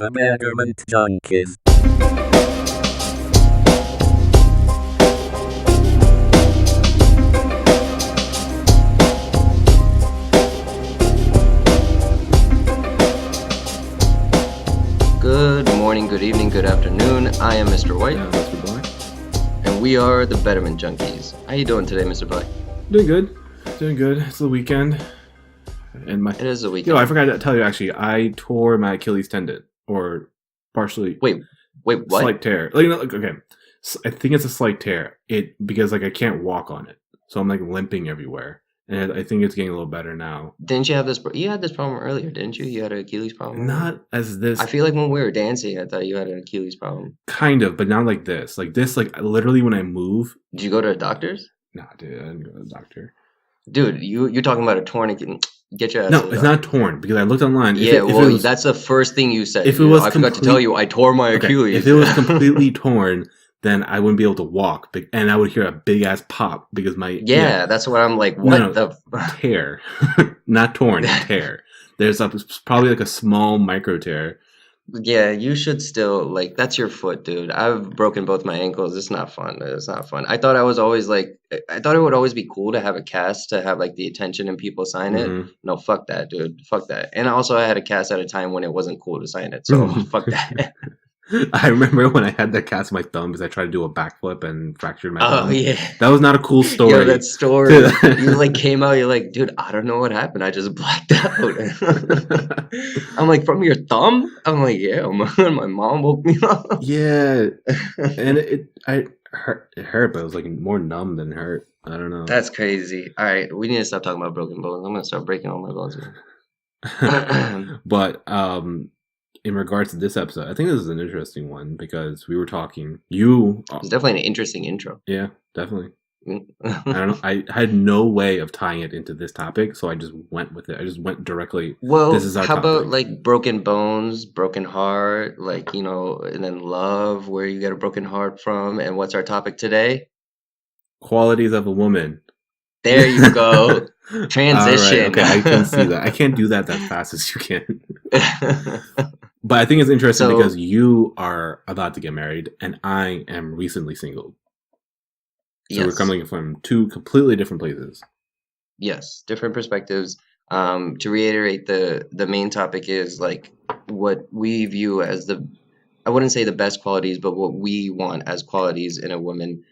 the Betterment Junkies. Good morning, good evening, good afternoon. I am Mr. White, Yeah, Mr. Black. and we are the Betterment Junkies. How you doing today, Mr. Black? Doing good. Doing good. It's the weekend. And It is a weekend. I forgot to tell you actually, I tore my Achilles tendon. Or partially Wait, what? slight tear. Okay. I think it's a slight tear. Because I can't walk on it. So I'm limping everywhere. And I think it's getting a little better now. Didn't you have this? You had this problem earlier, didn't you? You had an Achilles problem. Not as this. I feel like when we were dancing, I thought you had an Achilles problem. Kind of, but not like this. Literally when I move. Did you go to the doctors? Nah, dude, I didn't go to the doctor. Dude, you're talking about a torn Achilles. Get your ass. No, it's not torn because I looked online. That's the first thing you said. If it was I forgot to tell you, I tore my Achilles. If it was completely torn, then I wouldn't be able to walk, and I would hear a big ass pop because that's what I'm like. What the tear? Not torn, tear. There's probably a small micro tear. Yeah, you should still that's your foot, dude. I've broken both my ankles. It's not fun. It's not fun. I thought it would always be cool to have a cast to have the attention and people sign it. No, fuck that, dude. Fuck that. And also I had a cast at a time when it wasn't cool to sign it. So fuck that. I remember when I had that cast on my thumb because I tried to do a backflip and fractured my thumb. Oh yeah. That was not a cool story. Yeah, that story. You came out, you're like, dude, I don't know what happened. I just blacked out. I'm like, from your thumb? I'm like, yeah, my mom woke me up. Yeah. And it hurt, but it was more numb than hurt. I don't know. That's crazy. All right, we need to stop talking about broken bones. I'm gonna start breaking all my bones again. But in regards to this episode, I think this is an interesting one because we were talking. It's definitely an interesting intro. Yeah, definitely. I don't know. I had no way of tying it into this topic, so I just went with it. I just went directly. Well, this is our how topic. About broken bones, broken heart, and then love, where you get a broken heart from, and what's our topic today? Qualities of a woman. There you go. Transition. Right, okay, I can see that. I can't do that fast as you can. But I think it's interesting because you are about to get married and I am recently single. So we're coming from two completely different places. Yes, different perspectives. To reiterate, the main topic is what we view as I wouldn't say the best qualities, but what we want as qualities in a woman.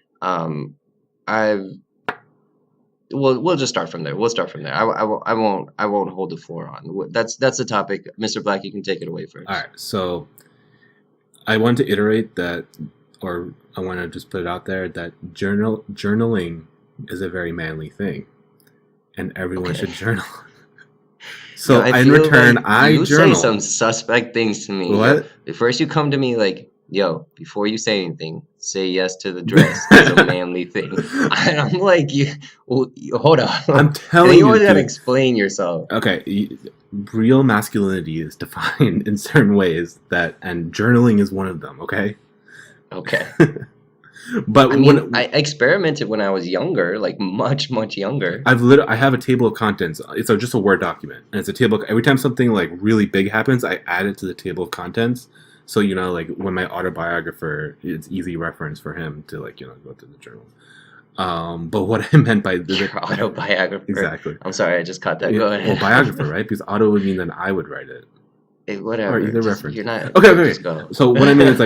We'll just start from there. We'll start from there. I won't hold the floor on. That's the topic. Mr. Black, you can take it away first. All right. So I want to iterate that, or I want to just put it out there that journaling is a very manly thing, and everyone should journal. So in return, I journal. You say some suspect things to me. What? First, you come to me yo, before you say anything, say yes to the dress. It's a manly thing. I'm like, hold on. I'm telling you. You always gotta explain yourself. Okay, real masculinity is defined in certain ways and journaling is one of them. Okay. Okay. But I experimented when I was younger, much, much younger. I have a table of contents. It's just a Word document, and it's a table. Every time something really big happens, I add it to the table of contents. So, when my autobiographer, it's easy reference for him to, go through the journal. But what I meant by... Your autobiographer. Exactly. I'm sorry, I just caught that. Go ahead. Well, biographer, right? Because auto would mean that I would write it. Hey, whatever. Or either reference. You're not... Okay. Just go. So, what I mean is,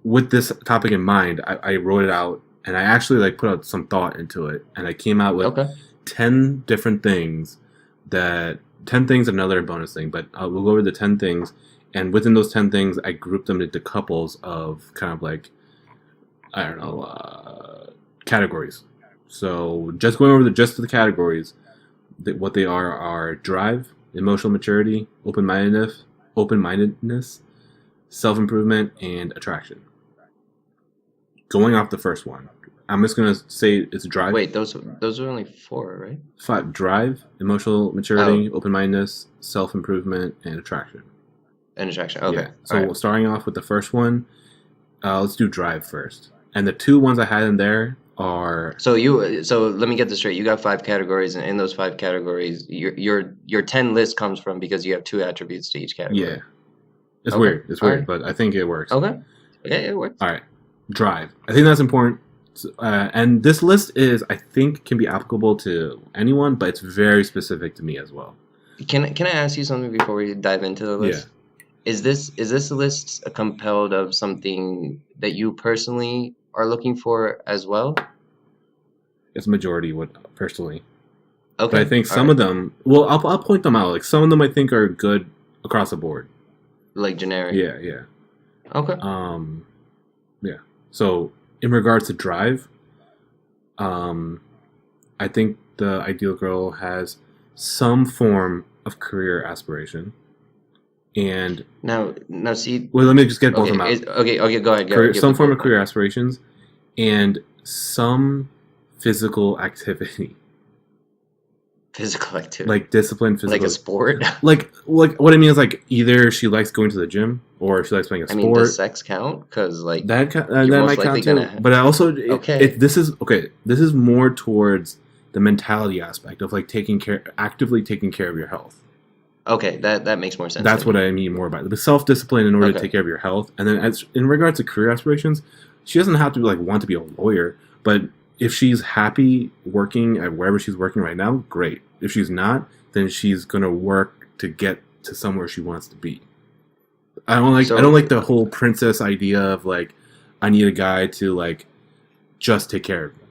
with this topic in mind, I wrote it out, and I actually, put out some thought into it, and I came out with 10 different things 10 things, another bonus thing, but we'll go over the 10 things. And within those 10 things, I grouped them into couples of kind of I don't know, categories. So just going over the categories, what they are drive, emotional maturity, open-mindedness, self-improvement, and attraction. Going off the first one, I'm just going to say it's drive. Wait, those are only 4, right? 5. Drive, emotional maturity, open-mindedness, self-improvement, and attraction. And attraction. Okay. Yeah. So starting off with the first one, let's do drive first. And the 2 ones I had in there are... So let me get this straight. You got 5 categories, and in those 5 categories, your 10 list comes from because you have 2 attributes to each category. Yeah. It's Okay. weird. It's weird, Alright. but I think it works. Okay. Yeah, it works. All right. Drive. I think that's important. And this list I think, can be applicable to anyone, but it's very specific to me as well. Can I ask you something before we dive into the list? Yeah. Is this list compelled of something that you personally are looking for as well? It's majority personally. Okay. But I think some of them, well, I'll point them out. Like some of them I think are good across the board. Like generic. Yeah. Okay. Yeah. So in regards to drive, I think the ideal girl has some form of career aspiration. And now see. Well, let me just get both of them out. Okay. Go ahead. Some form of career aspirations and some physical activity. Physical activity. Like discipline, physical. Like a sport? like what I mean is like either she likes going to the gym or she likes playing a sport. I mean, does sex count? Because like that might count too. But I also this is more towards the mentality aspect of like actively taking care of your health. Okay, that makes more sense. That's what I mean more about the self-discipline in order to take care of your health. And then in regards to career aspirations, she doesn't have to want to be a lawyer, but if she's happy working at wherever she's working right now, great. If she's not, then she's gonna work to get to somewhere she wants to be. I don't like the whole princess idea of like I need a guy to like just take care of me.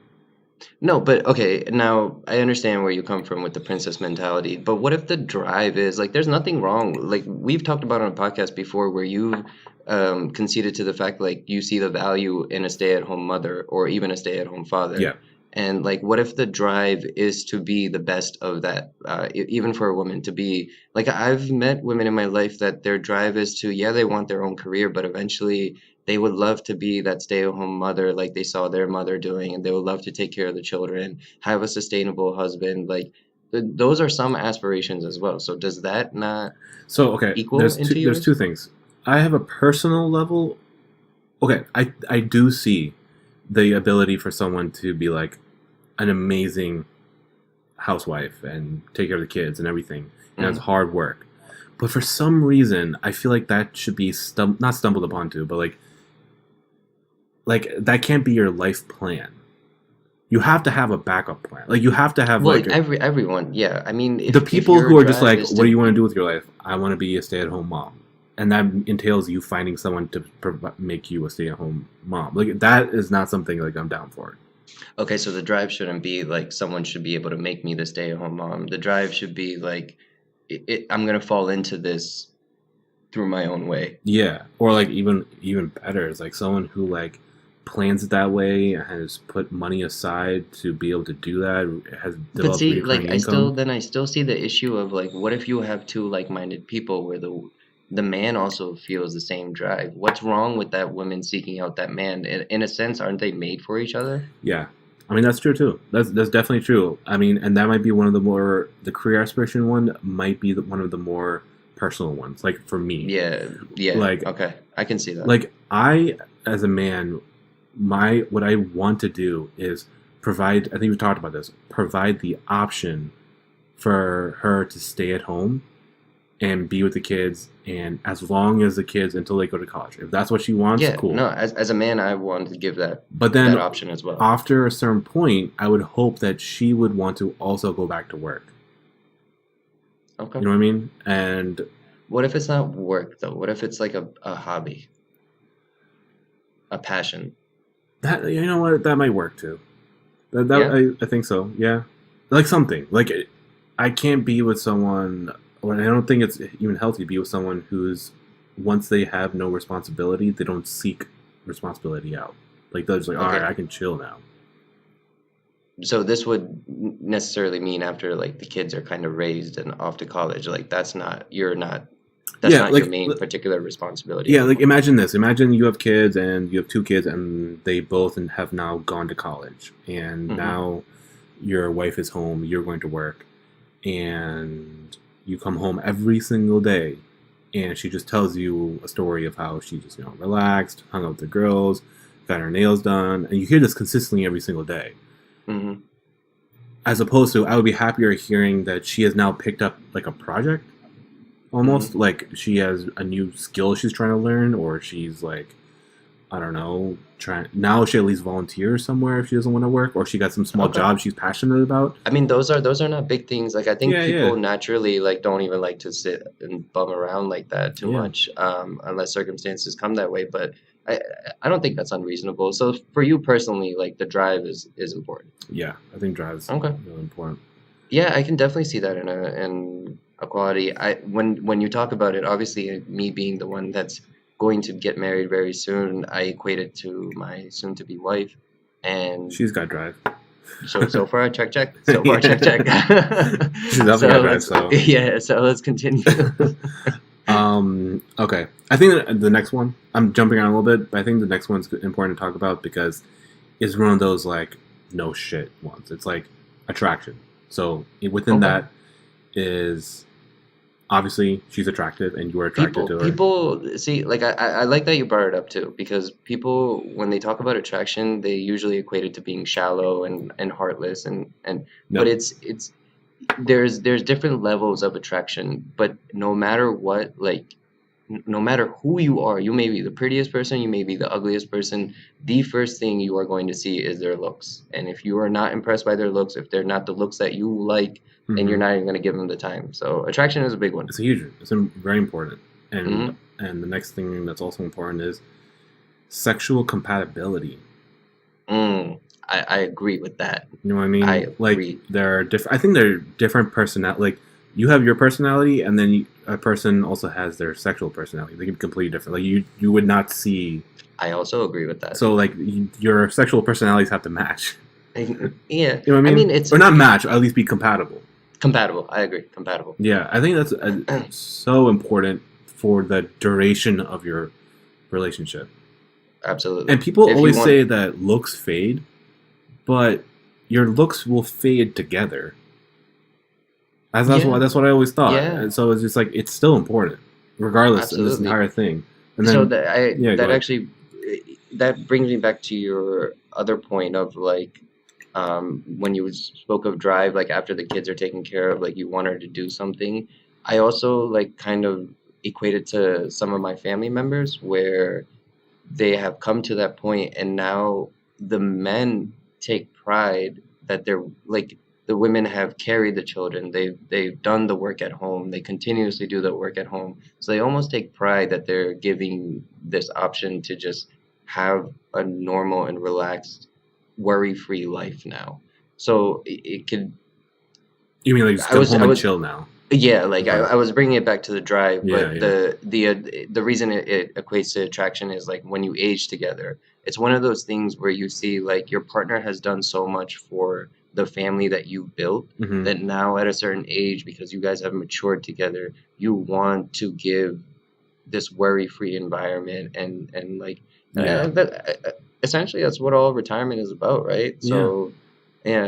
No, but okay, now I understand where you come from with the princess mentality, but what if the drive is like there's nothing wrong, like we've talked about on a podcast before where you conceded to the fact like you see the value in a stay-at-home mother or even a stay-at-home father. Yeah. And like what if the drive is to be the best of that, even for a woman to be like I've met women in my life that their drive is to they want their own career, but eventually they would love to be that stay-at-home mother like they saw their mother doing, and they would love to take care of the children, have a sustainable husband. Like those are some aspirations as well. So does that not equal there's into yours? There's two things. I have a personal level. Okay, I do see the ability for someone to be like an amazing housewife and take care of the kids and everything. And it's hard work. But for some reason, I feel like that should be not stumbled upon to, but like that can't be your life plan. You have to have a backup plan. Like you have to have everyone. Yeah, I mean, the people who are just like, what do you want to do with your life? I want to be a stay-at-home mom, and that entails you finding someone to make you a stay-at-home mom. Like that is not something like I'm down for. Okay, so the drive shouldn't be like someone should be able to make me the stay-at-home mom. The drive should be like I'm gonna fall into this through my own way. Yeah, or like even better is like someone who like plans it that way, has put money aside to be able to do that, has developed. But see, like I still see the issue of like, what if you have two like-minded people where the man also feels the same drive? What's wrong with that woman seeking out that man? In a sense, aren't they made for each other? Yeah. I mean, that's true too. That's definitely true. I mean, and that might be one of the career aspiration one might be one of the more personal ones. Like for me. Yeah. Like, okay, I can see that. Like I, as a man, what I want to do is provide. I think we talked about this. Provide the option for her to stay at home and be with the kids, and as long as the kids until they go to college. If that's what she wants, cool. No, as a man, I want to give that, but then that option as well. After a certain point, I would hope that she would want to also go back to work. Okay. You know what I mean? And what if it's not work though? What if it's like a hobby, a passion? That, you know what, that might work too. I think so. Yeah, like something like I can't be with someone. Or I don't think it's even healthy to be with someone who's, once they have no responsibility, they don't seek responsibility out. Like they're just like, all right, I can chill now. So this would necessarily mean after like the kids are kind of raised and off to college, like that's not your main particular responsibility. Yeah, like imagine this. Imagine you have kids and you have two kids and they both have now gone to college. And now your wife is home, you're going to work, and you come home every single day, and she just tells you a story of how she just, relaxed, hung out with the girls, got her nails done, and you hear this consistently every single day. Mm-hmm. As opposed to, I would be happier hearing that she has now picked up like a project almost like she has a new skill she's trying to learn, or she's like, I don't know, now she at least volunteers somewhere if she doesn't want to work, or she got some small job she's passionate about. I mean, those are not big things. Like I think people naturally like don't even like to sit and bum around like that too much, unless circumstances come that way. But I don't think that's unreasonable. So for you personally, like the drive is important. Yeah, I think drive is really important. Yeah, I can definitely see that in a quality. When you talk about it, obviously me being the one that's going to get married very soon, I equate it to my soon-to-be wife, and she's got drive. So far, check. So far, check. She's definitely got drive. So yeah, so let's continue. Okay. I think the next one, I'm jumping around a little bit, but I think the next one's important to talk about because it's one of those like no shit ones. It's like attraction. So within that is obviously she's attractive and you're attracted to her. People see, like I like that you brought it up too, because people when they talk about attraction, they usually equate it to being shallow and heartless but it's there's different levels of attraction, but no matter what, like no matter who you are, you may be the prettiest person, you may be the ugliest person, the first thing you are going to see is their looks. And if you are not impressed by their looks, if they're not the looks that you like, then you're not even going to give them the time. So attraction is a big one. It's very important. And and the next thing that's also important is sexual compatibility. I agree with that. You know what I mean? I agree. There are different. I think there are different personality. Like you have your personality, and then a person also has their sexual personality. They can be completely different. Like you would not see. I also agree with that. So like your sexual personalities have to match. Yeah. You know what I mean? It's or not match, or at least be compatible. Compatible. I agree. Compatible. Yeah, I think that's so important for the duration of your relationship. Absolutely. And people always say that looks fade, but your looks will fade together. That's what I always thought. Yeah. And so it's just like it's still important, regardless of this entire thing. And then, so that brings me back to your other point of like when you spoke of drive, like after the kids are taken care of, like you want her to do something. I also like kind of equate it to some of my family members where they have come to that point and now the men take pride that they're like the women have carried the children, they've done the work at home, they continuously do the work at home, so they almost take pride that they're giving this option to just have a normal and relaxed worry-free life now. So it could. You mean like just come home and chill now? Yeah, like I was bringing it back to the drive, but the reason it equates to attraction is like when you age together, it's one of those things where you see like your partner has done so much for the family that you built that now at a certain age, because you guys have matured together, you want to give this worry-free environment and like essentially that's what all retirement is about, right? So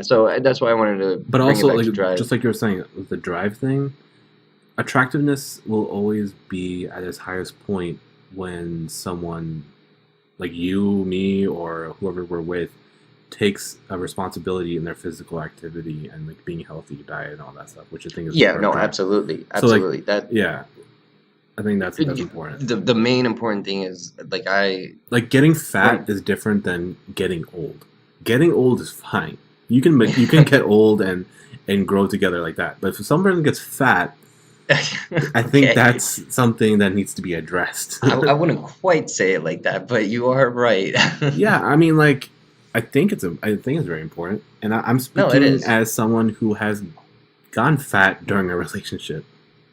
so that's why I wanted to but bring also it back like to drive. Just like you were saying with the drive thing, attractiveness will always be at its highest point when someone like you, me, or whoever we're with takes a responsibility in their physical activity and like being healthy, diet, and all that stuff, which I think is absolutely. So, like, I think that's important. The main important thing is like getting fat is different than getting old. Getting old is fine. You can get old and grow together like that. But if someone gets fat, I think that's something that needs to be addressed. I wouldn't quite say it like that, but you are right. Yeah, I mean, like, I think it's very important, and I'm speaking as someone who has gotten fat during a relationship.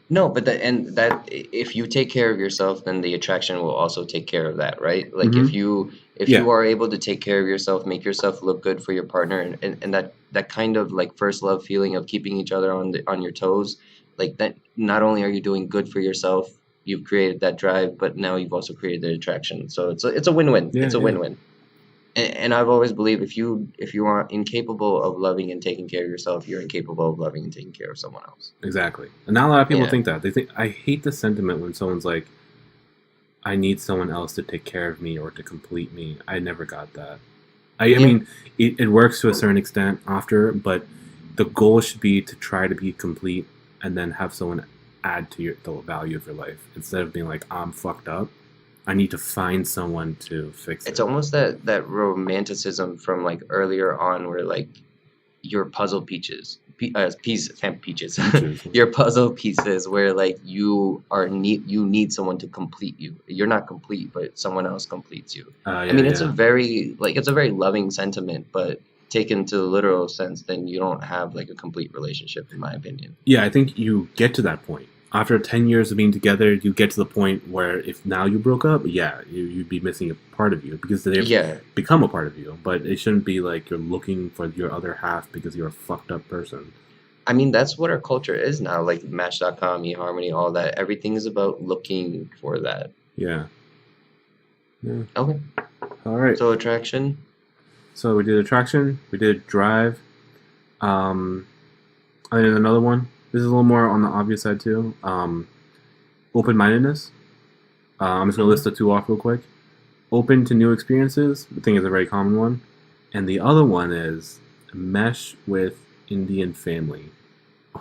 No, but that if you take care of yourself, then the attraction will also take care of that, right? Like if you are able to take care of yourself, make yourself look good for your partner, and that kind of like first love feeling of keeping each other on your toes, like that. Not only are you doing good for yourself, you've created that drive, but now you've also created the attraction. So it's a win-win. It's a win-win. And I've always believed if you are incapable of loving and taking care of yourself, you're incapable of loving and taking care of someone else. Exactly. And not a lot of people think that. They think, I hate the sentiment when someone's like, I need someone else to take care of me or to complete me. I never got that. I mean, it works to a certain extent after, but the goal should be to try to be complete and then have someone add to the value of your life instead of being like, I'm fucked up. I need to find someone to fix it. It's almost that romanticism from like earlier on, where like your puzzle peaches, peaches, your puzzle pieces, where like you need someone to complete you. You're not complete, but someone else completes you. I mean, it's a very loving sentiment, but taken to the literal sense, then you don't have like a complete relationship, in my opinion. Yeah, I think you get to that point. After 10 years of being together, you get to the point where if now you broke up, you'd be missing a part of you because they've become a part of you. But it shouldn't be like you're looking for your other half because you're a fucked up person. I mean, that's what our culture is now, like Match.com, eHarmony, all that. Everything is about looking for that. Yeah. Okay. All right. So attraction. So we did attraction. We did drive. I think there's another one. This is a little more on the obvious side too. Open-mindedness. I'm just going to list the two off real quick. Open to new experiences. I think is a very common one. And the other one is mesh with Indian family.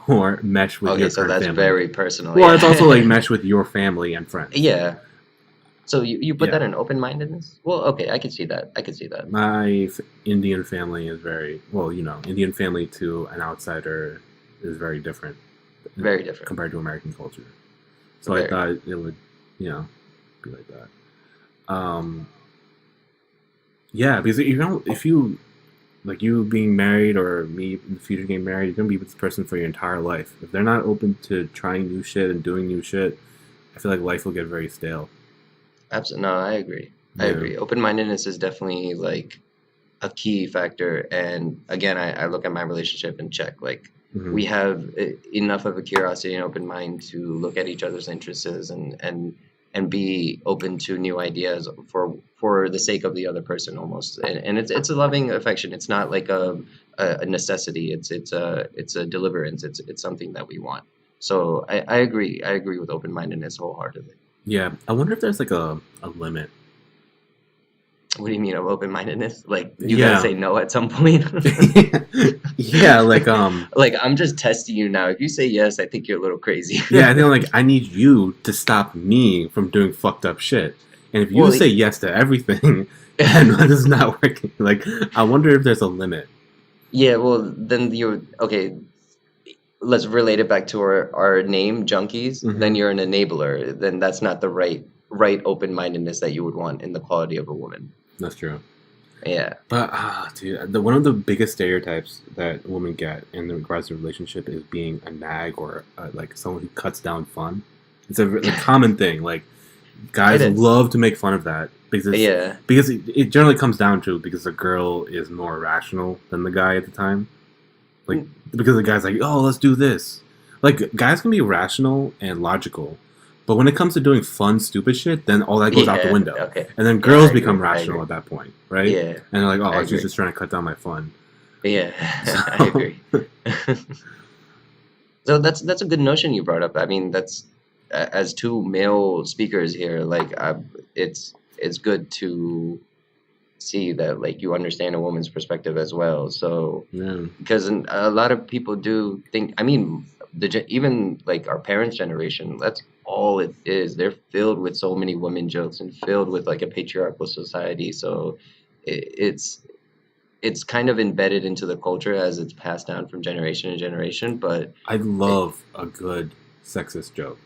Or mesh with your current family. Okay, so that's very personal. Well, it's also like mesh with your family and friends. Yeah. So you put that in open-mindedness? Well, okay, I can see that. My Indian family is very, Indian family to an outsider is very different. Very different. Compared to American culture. So I thought it would, be like that. Because if you, like you being married or me in the future getting married, you're going to be with this person for your entire life. If they're not open to trying new shit and doing new shit, I feel like life will get very stale. Absolutely. No, I agree. I agree. Open-mindedness is definitely like a key factor. And again, I look at my relationship and check, like, we have enough of a curiosity and open mind to look at each other's interests and be open to new ideas for the sake of the other person almost. And it's a loving affection. It's not like a necessity. It's a deliverance. It's something that we want. So I agree. I agree with open-mindedness wholeheartedly. Yeah. I wonder if there's like a limit. What do you mean of open-mindedness? Like you gotta say no at some point? Yeah, like like I'm just testing you now. If you say yes, I think you're a little crazy. Yeah, I think like I need you to stop me from doing fucked up shit. And if you say yes to everything and that is not working, like I wonder if there's a limit. Yeah, well then you're okay. Let's relate it back to our name, Junkies. Then you're an enabler. Then that's not the right open-mindedness that you would want in the quality of a woman. That's true. Yeah. But dude, one of the biggest stereotypes that women get in regards to a relationship is being a nag or like someone who cuts down fun. It's a common thing. Like guys love to make fun of that because it generally comes down to because the girl is more rational than the guy at the time. Like because the guy's like, oh, let's do this. Like guys can be rational and logical. But when it comes to doing fun, stupid shit, then all that goes out the window. Okay. And then girls become rational at that point, right? Yeah. And they're like, oh, she's just trying to cut down my fun. Yeah, I agree. So that's a good notion you brought up. I mean, that's as two male speakers here, like it's good to see that like you understand a woman's perspective as well. So because a lot of people do think, I mean, even like our parents' generation, that's all it is. They're filled with so many women jokes and filled with like a patriarchal society. So it's kind of embedded into the culture as it's passed down from generation to generation. But I love a good sexist joke.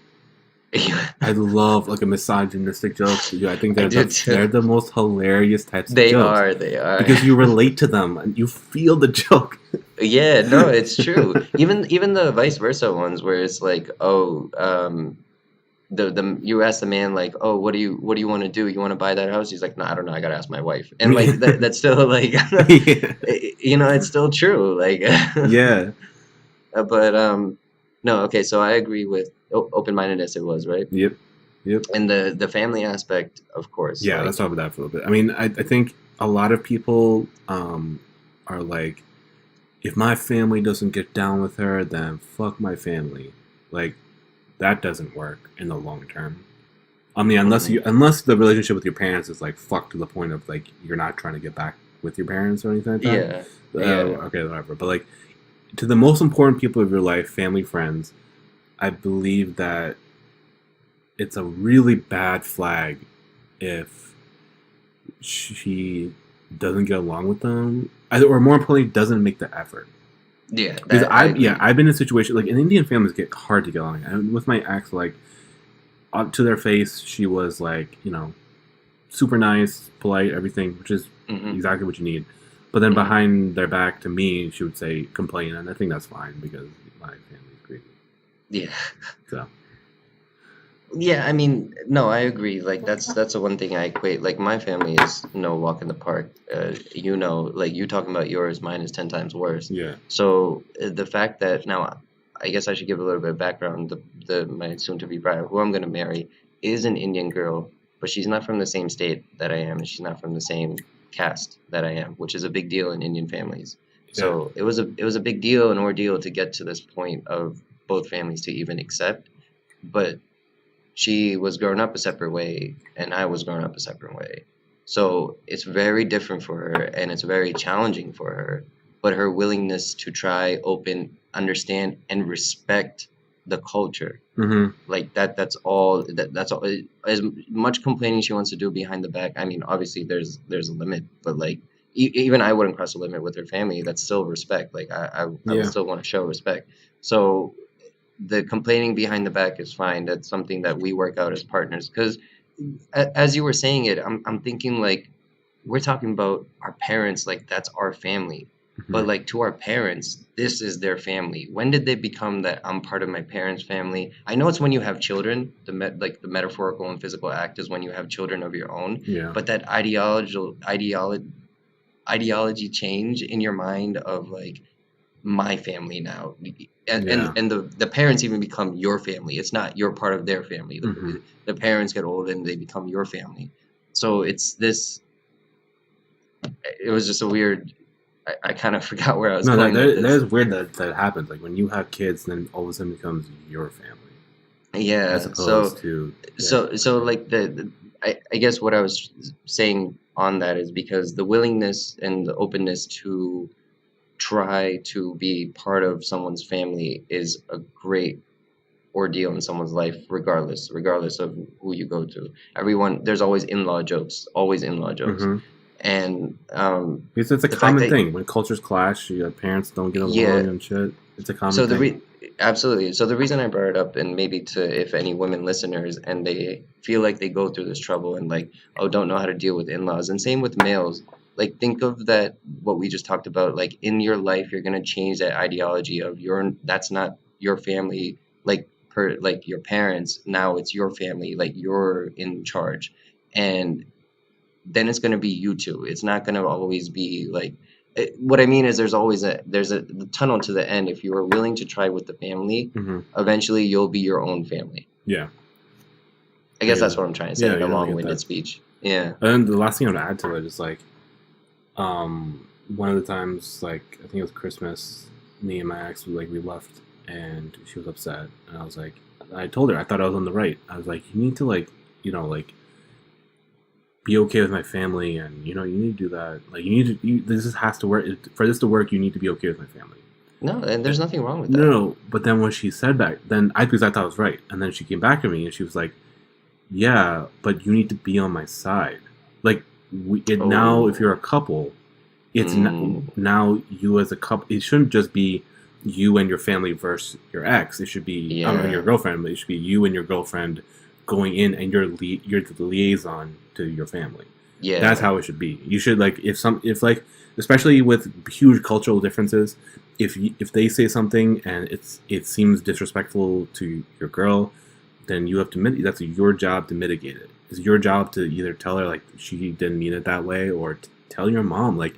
I love like a misogynistic joke. I think they're the most hilarious types of jokes. They are. Because you relate to them and you feel the joke. Yeah, no, it's true. Even the vice versa ones where it's like, oh, you ask the man like, oh, what do you want to do? You want to buy that house? He's like, no, I don't know. I gotta ask my wife. And like that's still like, it's still true. Like, yeah. But no, okay. So I agree with open-mindedness. It was right. Yep. And the family aspect, of course. Yeah, let's talk about that for a little bit. I mean, I think a lot of people are like, if my family doesn't get down with her, then fuck my family. Like, that doesn't work in the long term. I mean, unless the relationship with your parents is like fucked to the point of like you're not trying to get back with your parents or anything like that. Yeah. Okay, whatever. But like, to the most important people of your life, family, friends, I believe that it's a really bad flag if she doesn't get along with them, or more importantly, doesn't make the effort. Yeah, because I agree. I've been in a situation like in Indian families get hard to get along. And with my ex, like up to their face, she was like, you know, super nice, polite, everything, which is exactly what you need. But then behind their back to me, she would say complain, and I think that's fine because my family's crazy. Yeah. So. Yeah, I mean, no, I agree. Like that's the one thing I equate. Like my family is no walk in the park. You know, like you talking about yours, mine is 10 times worse. Yeah. So the fact that now, I guess I should give a little bit of background. My soon-to-be bride, who I'm gonna marry, is an Indian girl, but she's not from the same state that I am, and she's not from the same caste that I am, which is a big deal in Indian families. So it was a big deal, an ordeal to get to this point of both families to even accept. But she was growing up a separate way and I was growing up a separate way. So it's very different for her and it's very challenging for her. But her willingness to try, open, understand, and respect the culture, like that's all. That's all. As much complaining she wants to do behind the back. I mean, obviously there's a limit, but like even I wouldn't cross a limit with her family. That's still respect. Like I would still want to show respect. So the complaining behind the back is fine. That's something that we work out as partners. Because as you were saying it, I'm thinking like we're talking about our parents, like that's our family. But like to our parents, this is their family. When did they become that I'm part of my parents' family? I know it's when you have children. The metaphorical and physical act is when you have children of your own. Yeah. But that ideology change in your mind of like my family now, and the parents even become your family. It's not you're part of their family. The parents get old and they become your family. So it's this. It was just a weird. I kind of forgot where I was going. That is weird that happens. Like when you have kids, then all of a sudden becomes your family. Yeah. As opposed to like I guess what I was saying on that is because the willingness and the openness to try to be part of someone's family is a great ordeal in someone's life, regardless of who you go to. There's always in-law jokes, and because it's a common thing when cultures clash. Your parents don't get along and shit. It's a common thing. Absolutely. So the reason I brought it up, and maybe if any women listeners and they feel like they go through this trouble and like don't know how to deal with in-laws, and same with males. Like think of that what we just talked about. Like in your life, you're gonna change that ideology of that's not your family. Like like your parents, now it's your family. Like you're in charge, and then it's gonna be you two. It's not gonna always be like. What I mean is, there's the tunnel to the end. If you are willing to try with the family, eventually you'll be your own family. Yeah. I guess that's what I'm trying to say in a long-winded speech. Yeah. And the last thing I would add to it is like, one of the times, like I think it was Christmas, me and my ex we left, and she was upset, and I was like, I told her I thought I was on the right. I was like, you need to like, be okay with my family, and you need to do that. Like this has to work. For this to work, you need to be okay with my family. No, and there's nothing wrong with that. No, but then when she said that, because I thought I was right, and then she came back to me and she was like, "Yeah, but you need to be on my side." Like now, if you're a couple, it's now you as a couple. It shouldn't just be you and your family versus your ex. It should be your girlfriend. But it should be you and your girlfriend going in, and you're the liaison to your family. Yeah, that's how it should be. You should like if especially with huge cultural differences, if they say something and it seems disrespectful to your girl, then you have to that's your job to mitigate it. It's your job to either tell her like she didn't mean it that way, or tell your mom like,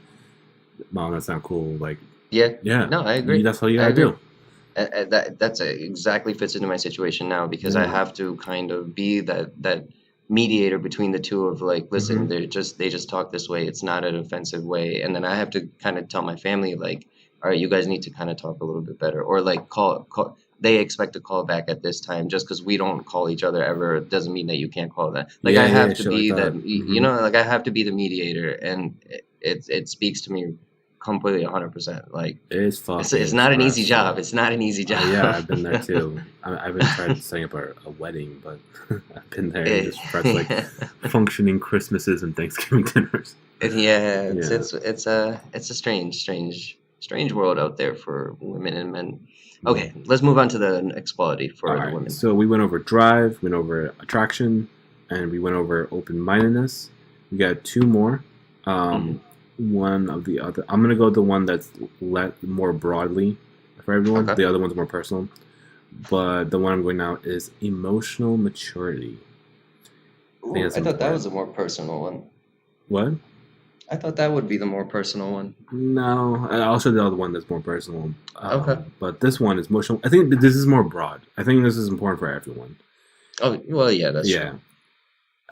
"Mom, that's not cool." Like yeah. No, I agree. That's all you gotta do. That's exactly fits into my situation now because I have to kind of be that mediator between the two of like, listen, they just talk this way. It's not an offensive way, and then I have to kind of tell my family like, all right, you guys need to kind of talk a little bit better, or like call. They expect a call back at this time. Just because we don't call each other ever doesn't mean that you can't call that. Like I have to be like that. Like I have to be the mediator, and it speaks to me completely 100%. Like it's fucking. It's not an easy job. It's not an easy job. Yeah, I've been there too. I haven't tried setting up a wedding, but I've been there and just tried like functioning Christmases and Thanksgiving dinners. It's a strange world out there for women and men. Okay, let's move on to the next quality for the women. So we went over drive, went over attraction, and we went over open-mindedness. We got 2 more. One of the other. I'm gonna go with the one that's more broadly for everyone. Okay. The other one's more personal. But the one I'm going now is emotional maturity. I thought that was a more personal one. What? I thought that would be the more personal one. No, I'll show the other one that's more personal. Okay. But this one is emotional. I think this is more broad. I think this is important for everyone. Oh, well, yeah, that's true.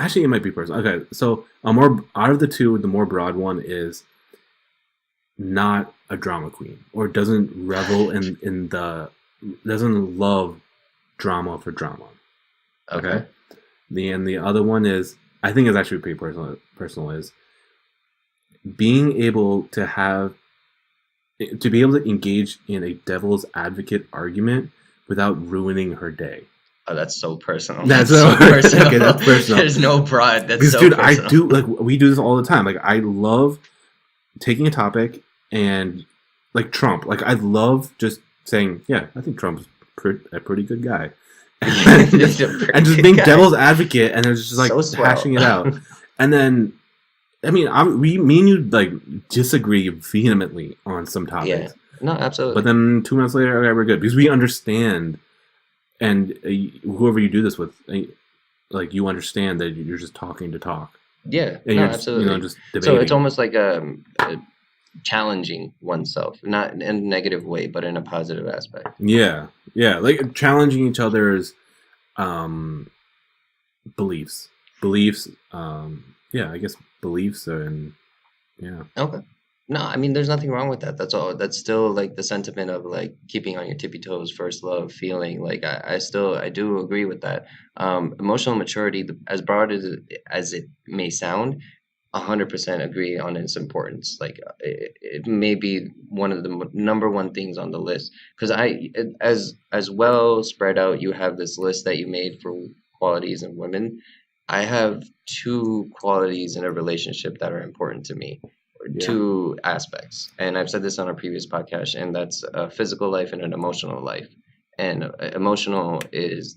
Actually, it might be personal. Okay, so out of the 2, the more broad one is not a drama queen or doesn't revel in doesn't love drama for drama. Okay. The other one is, I think it's actually pretty personal is being able to be able to engage in a devil's advocate argument without ruining her day. Oh, that's so personal. That's so personal. Okay, that's personal. There's no broad. That's because, so dude, personal. We do this all the time. Like, I love taking a topic and, like, Trump. Like, I love just saying, yeah, I think Trump's a pretty good guy. And just being devil's advocate, and it's just, like, hashing it out. And then, I mean, me and you, like, disagree vehemently on some topics. Yeah, no, absolutely. But then 2 months later, okay, we're good. Because we understand... And whoever you do this with, like, you understand that you're just talking to talk. Yeah, and no, absolutely. Just debating. So it's almost like challenging oneself, not in a negative way, but in a positive aspect. Yeah, like challenging each other's beliefs. I guess beliefs and yeah. Okay. No, I mean, there's nothing wrong with that. That's all. That's still like the sentiment of like keeping on your tippy toes, first love, feeling. Like I do agree with that. Emotional maturity, as broad as it may sound, 100% agree on its importance. Like it may be one of the number one things on the list, because as well spread out, you have this list that you made for qualities in women. I have 2 qualities in a relationship that are important to me. 2 aspects, and I've said this on a previous podcast, and that's a physical life and an emotional life. And emotional is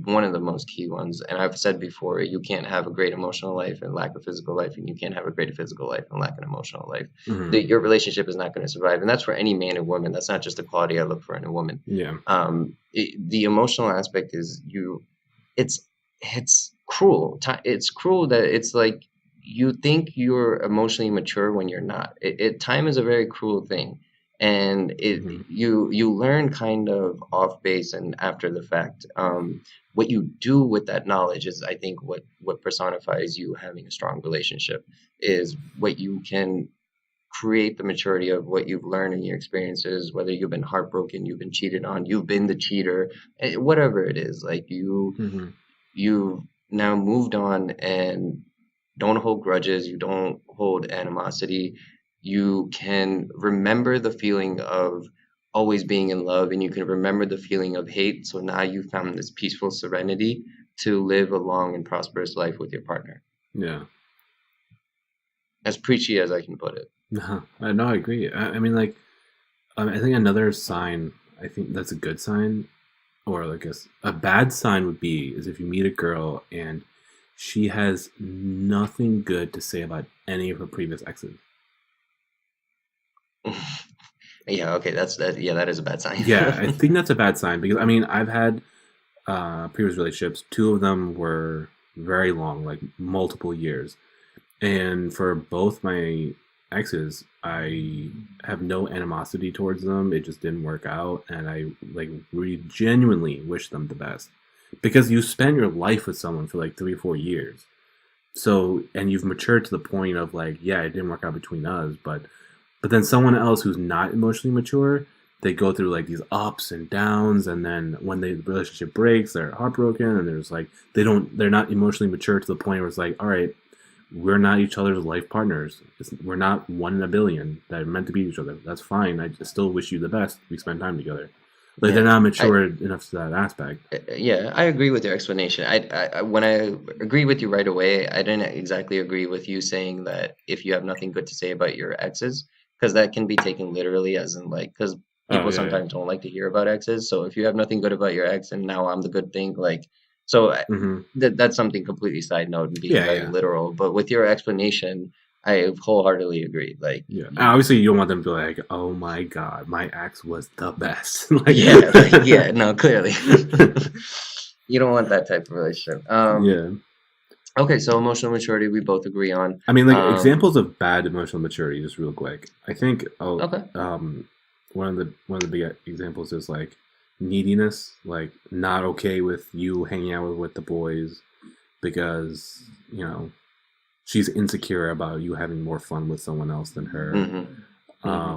one of the most key ones. And I've said before, you can't have a great emotional life and lack a physical life, and you can't have a great physical life and lack an emotional life. Mm-hmm. Your relationship is not going to survive, and that's for any man and woman. That's not just a quality I look for in a woman. Yeah. The emotional aspect is it's cruel. It's cruel that it's like, you think you're emotionally mature when you're not. Time is a very cruel thing, and you learn kind of off base and after the fact. What you do with that knowledge is, I think, what personifies you having a strong relationship, is what you can create the maturity of what you've learned in your experiences, whether you've been heartbroken, you've been cheated on, you've been the cheater, whatever it is. Like you've now moved on and don't hold grudges, you don't hold animosity, you can remember the feeling of always being in love, and you can remember the feeling of hate. So now you found this peaceful serenity to live a long and prosperous life with your partner. Yeah. As preachy as I can put it. No, I agree. I mean, like, I think another sign, I think that's a good sign, or like a bad sign would be, is if you meet a girl and she has nothing good to say about any of her previous exes. Yeah, okay, that is a bad sign. Yeah, I think that's a bad sign, because I mean, I've had previous relationships. 2 of them were very long, like multiple years, and for both my exes, I have no animosity towards them. It just didn't work out, and I like really genuinely wish them the best. Because you spend your life with someone for like 3 or 4 years. So, and you've matured to the point of like, yeah, it didn't work out between us, but then someone else who's not emotionally mature, they go through like these ups and downs, and then when the relationship breaks, they're heartbroken, and there's like, they're not emotionally mature to the point where it's like, all right, we're not each other's life partners. We're not 1 in a billion that are meant to be each other. That's fine. I still wish you the best. We spend time together. Like, they're not mature enough to that aspect. Yeah, I agree with your explanation. When I agree with you right away, I didn't exactly agree with you saying that if you have nothing good to say about your exes, because that can be taken literally as in like, because people sometimes don't like to hear about exes. So if you have nothing good about your ex and now I'm the good thing, like, so that's something completely side note and being very literal. But with your explanation, I wholeheartedly agree. Like, obviously, you don't want them to be like, "Oh my god, my ex was the best." No, clearly, you don't want that type of relationship. Okay, so emotional maturity, we both agree on. I mean, like examples of bad emotional maturity, just real quick. I think one of the big examples is like neediness, like not okay with you hanging out with the boys because she's insecure about you having more fun with someone else than her. I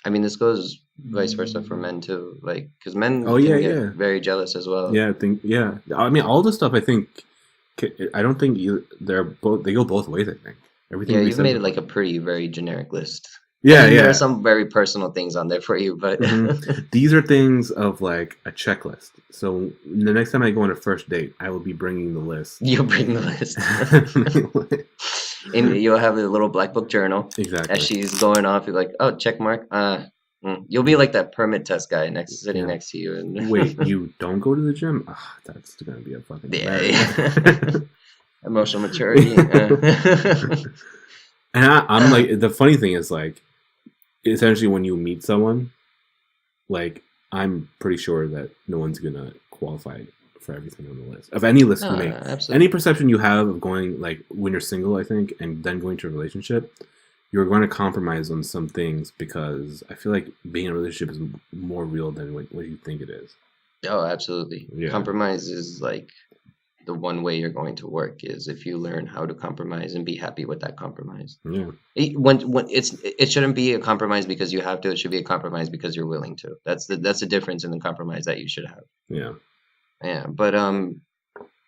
mean, this goes vice versa for men too, like because men can get very jealous as well. I mean, all this stuff. I think I don't think they go both ways. I think everything. Yeah, you've made it like a very generic list. Yeah, There are some very personal things on there for you, but these are things of like a checklist. So the next time I go on a first date, I will be bringing the list. You'll bring the list, and you'll have a little black book journal. Exactly. As she's going off, you're like, "Oh, check mark." You'll be like that permit test guy sitting next to you. And wait, you don't go to the gym? Oh, that's gonna be a fucking emotional maturity. And I'm like, the funny thing is like, essentially when you meet someone, like I'm pretty sure that no one's gonna qualify for everything on the list. Of any list you make, any perception you have of going like when you're single, I think, and then going to a relationship, you're going to compromise on some things because I feel like being in a relationship is more real than what you think it is. Oh, absolutely. Yeah. Compromise is like the one way you're going to work is if you learn how to compromise and be happy with that compromise. Yeah. It shouldn't be a compromise because you have to. It should be a compromise because you're willing to. That's the difference in the compromise that you should have. Yeah. Yeah, but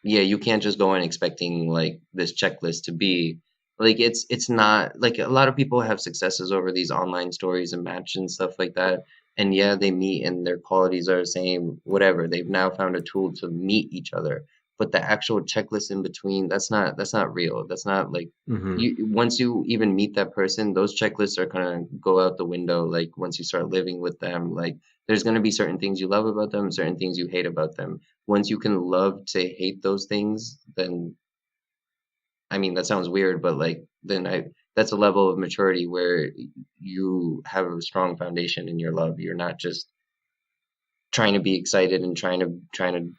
you can't just go in expecting like this checklist to be like it's not like a lot of people have successes over these online stories and match and stuff like that. And they meet and their qualities are the same, whatever. They've now found a tool to meet each other. But the actual checklist in between, that's not real. That's not like once you even meet that person, those checklists are gonna go out the window. Like once you start living with them, like there's gonna be certain things you love about them, certain things you hate about them. Once you can love to hate those things, then I mean that sounds weird, but like that's a level of maturity where you have a strong foundation in your love. You're not just trying to be excited and trying to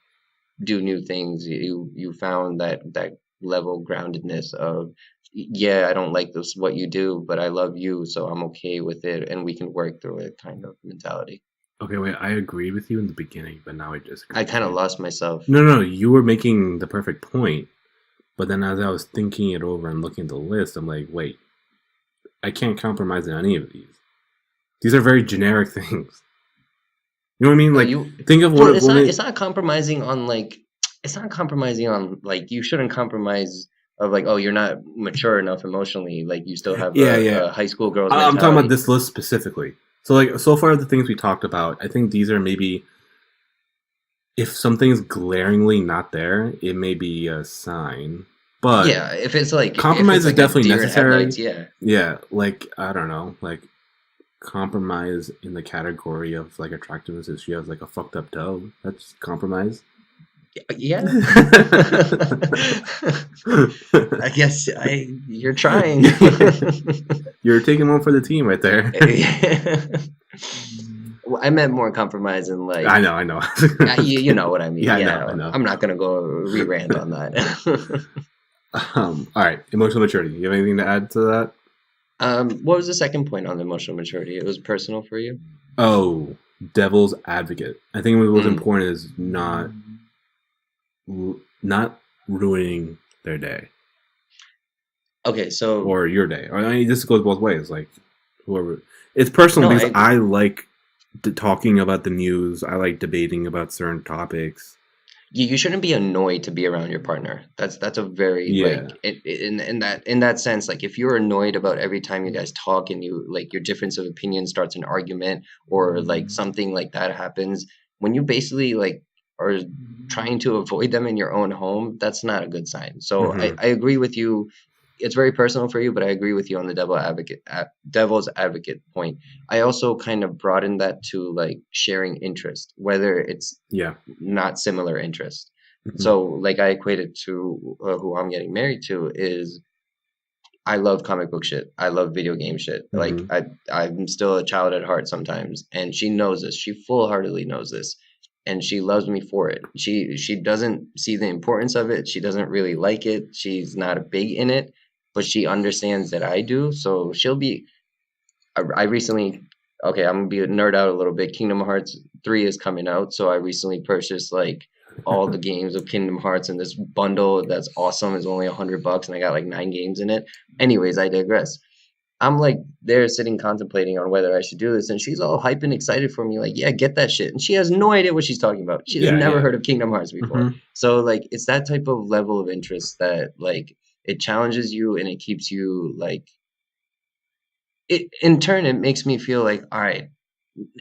do new things. You found that level groundedness of I don't like this what you do, but I love you, so I'm okay with it and we can work through it kind of mentality. Okay, wait, I agreed with you in the beginning, but now I disagree. I kind of lost myself. No, you were making the perfect point, but then as I was thinking it over and looking at the list, I'm like, wait, I can't compromise on any of these. These are very generic things. You know what I mean? Like, think of what it's not compromising on like you shouldn't compromise of like, oh, you're not mature enough emotionally, like you still have a high school girl's mentality. I'm talking about this list specifically. So like so far the things we talked about, I think these are maybe if something's glaringly not there, it may be a sign. But if it's like compromise is definitely necessary. Yeah, like I don't know, like compromise in the category of like attractiveness if she has like a fucked up toe. That's compromise. Yeah. I guess you're trying. You're taking one for the team right there. Well, I meant more compromise and like I know. You know what I mean. Yeah, I know. I'm not gonna go re-rant on that. All right, emotional maturity. You have anything to add to that? What was the second point on emotional maturity? It was personal for you? Oh, devil's advocate. I think what was important is not ruining their day. Okay, so or your day. Or I mean, this goes both ways. Like whoever, it's personal because I like talking about the news. I like debating about certain topics. you shouldn't be annoyed to be around your partner. That's a very Yeah. like in that sense, like if you're annoyed about every time you guys talk and you like your difference of opinion starts an argument or like something like that happens, when you basically like are trying to avoid them in your own home, that's not a good sign. So Mhm. I agree with you. It's very personal for you, but I agree with you on the devil's advocate point. I also kind of broaden that to like sharing interest, whether it's Yeah. not similar interest. Mhm. So like I equate it to who I'm getting married to is I love comic book shit. I love video game shit. Like Mhm. I'm still a child at heart sometimes, and she knows this. She full-heartedly knows this, and she loves me for it. She doesn't see the importance of it. She doesn't really like it. She's not big in it, but she understands that I do. So she'll be. I recently. Okay, I'm gonna be a nerd out a little bit. Kingdom Hearts 3 is coming out, so I recently purchased like all the games of Kingdom Hearts in this bundle that's awesome. It's only $100 and I got like 9 games in it. Anyways, I digress. I'm like there sitting contemplating on whether I should do this, and she's all hype and excited for me, like, yeah, get that shit. And she has no idea what she's talking about. She's Yeah. never Yeah. heard of Kingdom Hearts before. Mhm. So like it's that type of level of interest that like it challenges you and it keeps you like it in turn it makes me feel like, all right,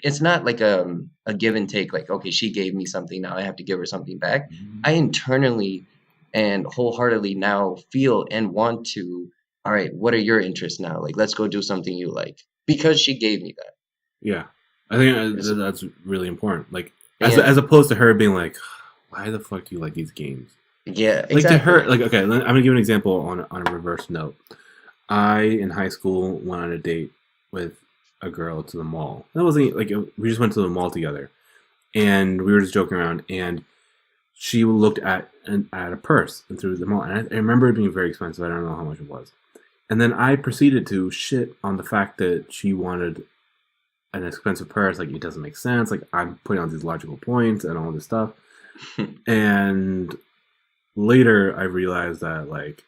it's not like a give and take, like, okay, she gave me something, now I have to give her something back. I internally and wholeheartedly now feel and want to, all right, what are your interests now? Like, let's go do something you like because she gave me that. Yeah. I think It's- that's really important. Like yeah, as opposed to her being like, why the fuck do you like these games? yeah, Like to her, exactly. like okay, I'm gonna give an example on a reverse note. I in high school went on a date with a girl to the mall. That wasn't like we just went to the mall together, and we were just joking around. And she looked at a purse and through the mall, and I remember it being very expensive. I don't know how much it was. And then I proceeded to shit on the fact that she wanted an expensive purse. Like it doesn't make sense. Like I'm putting on these logical points and all this stuff. And later I realized that like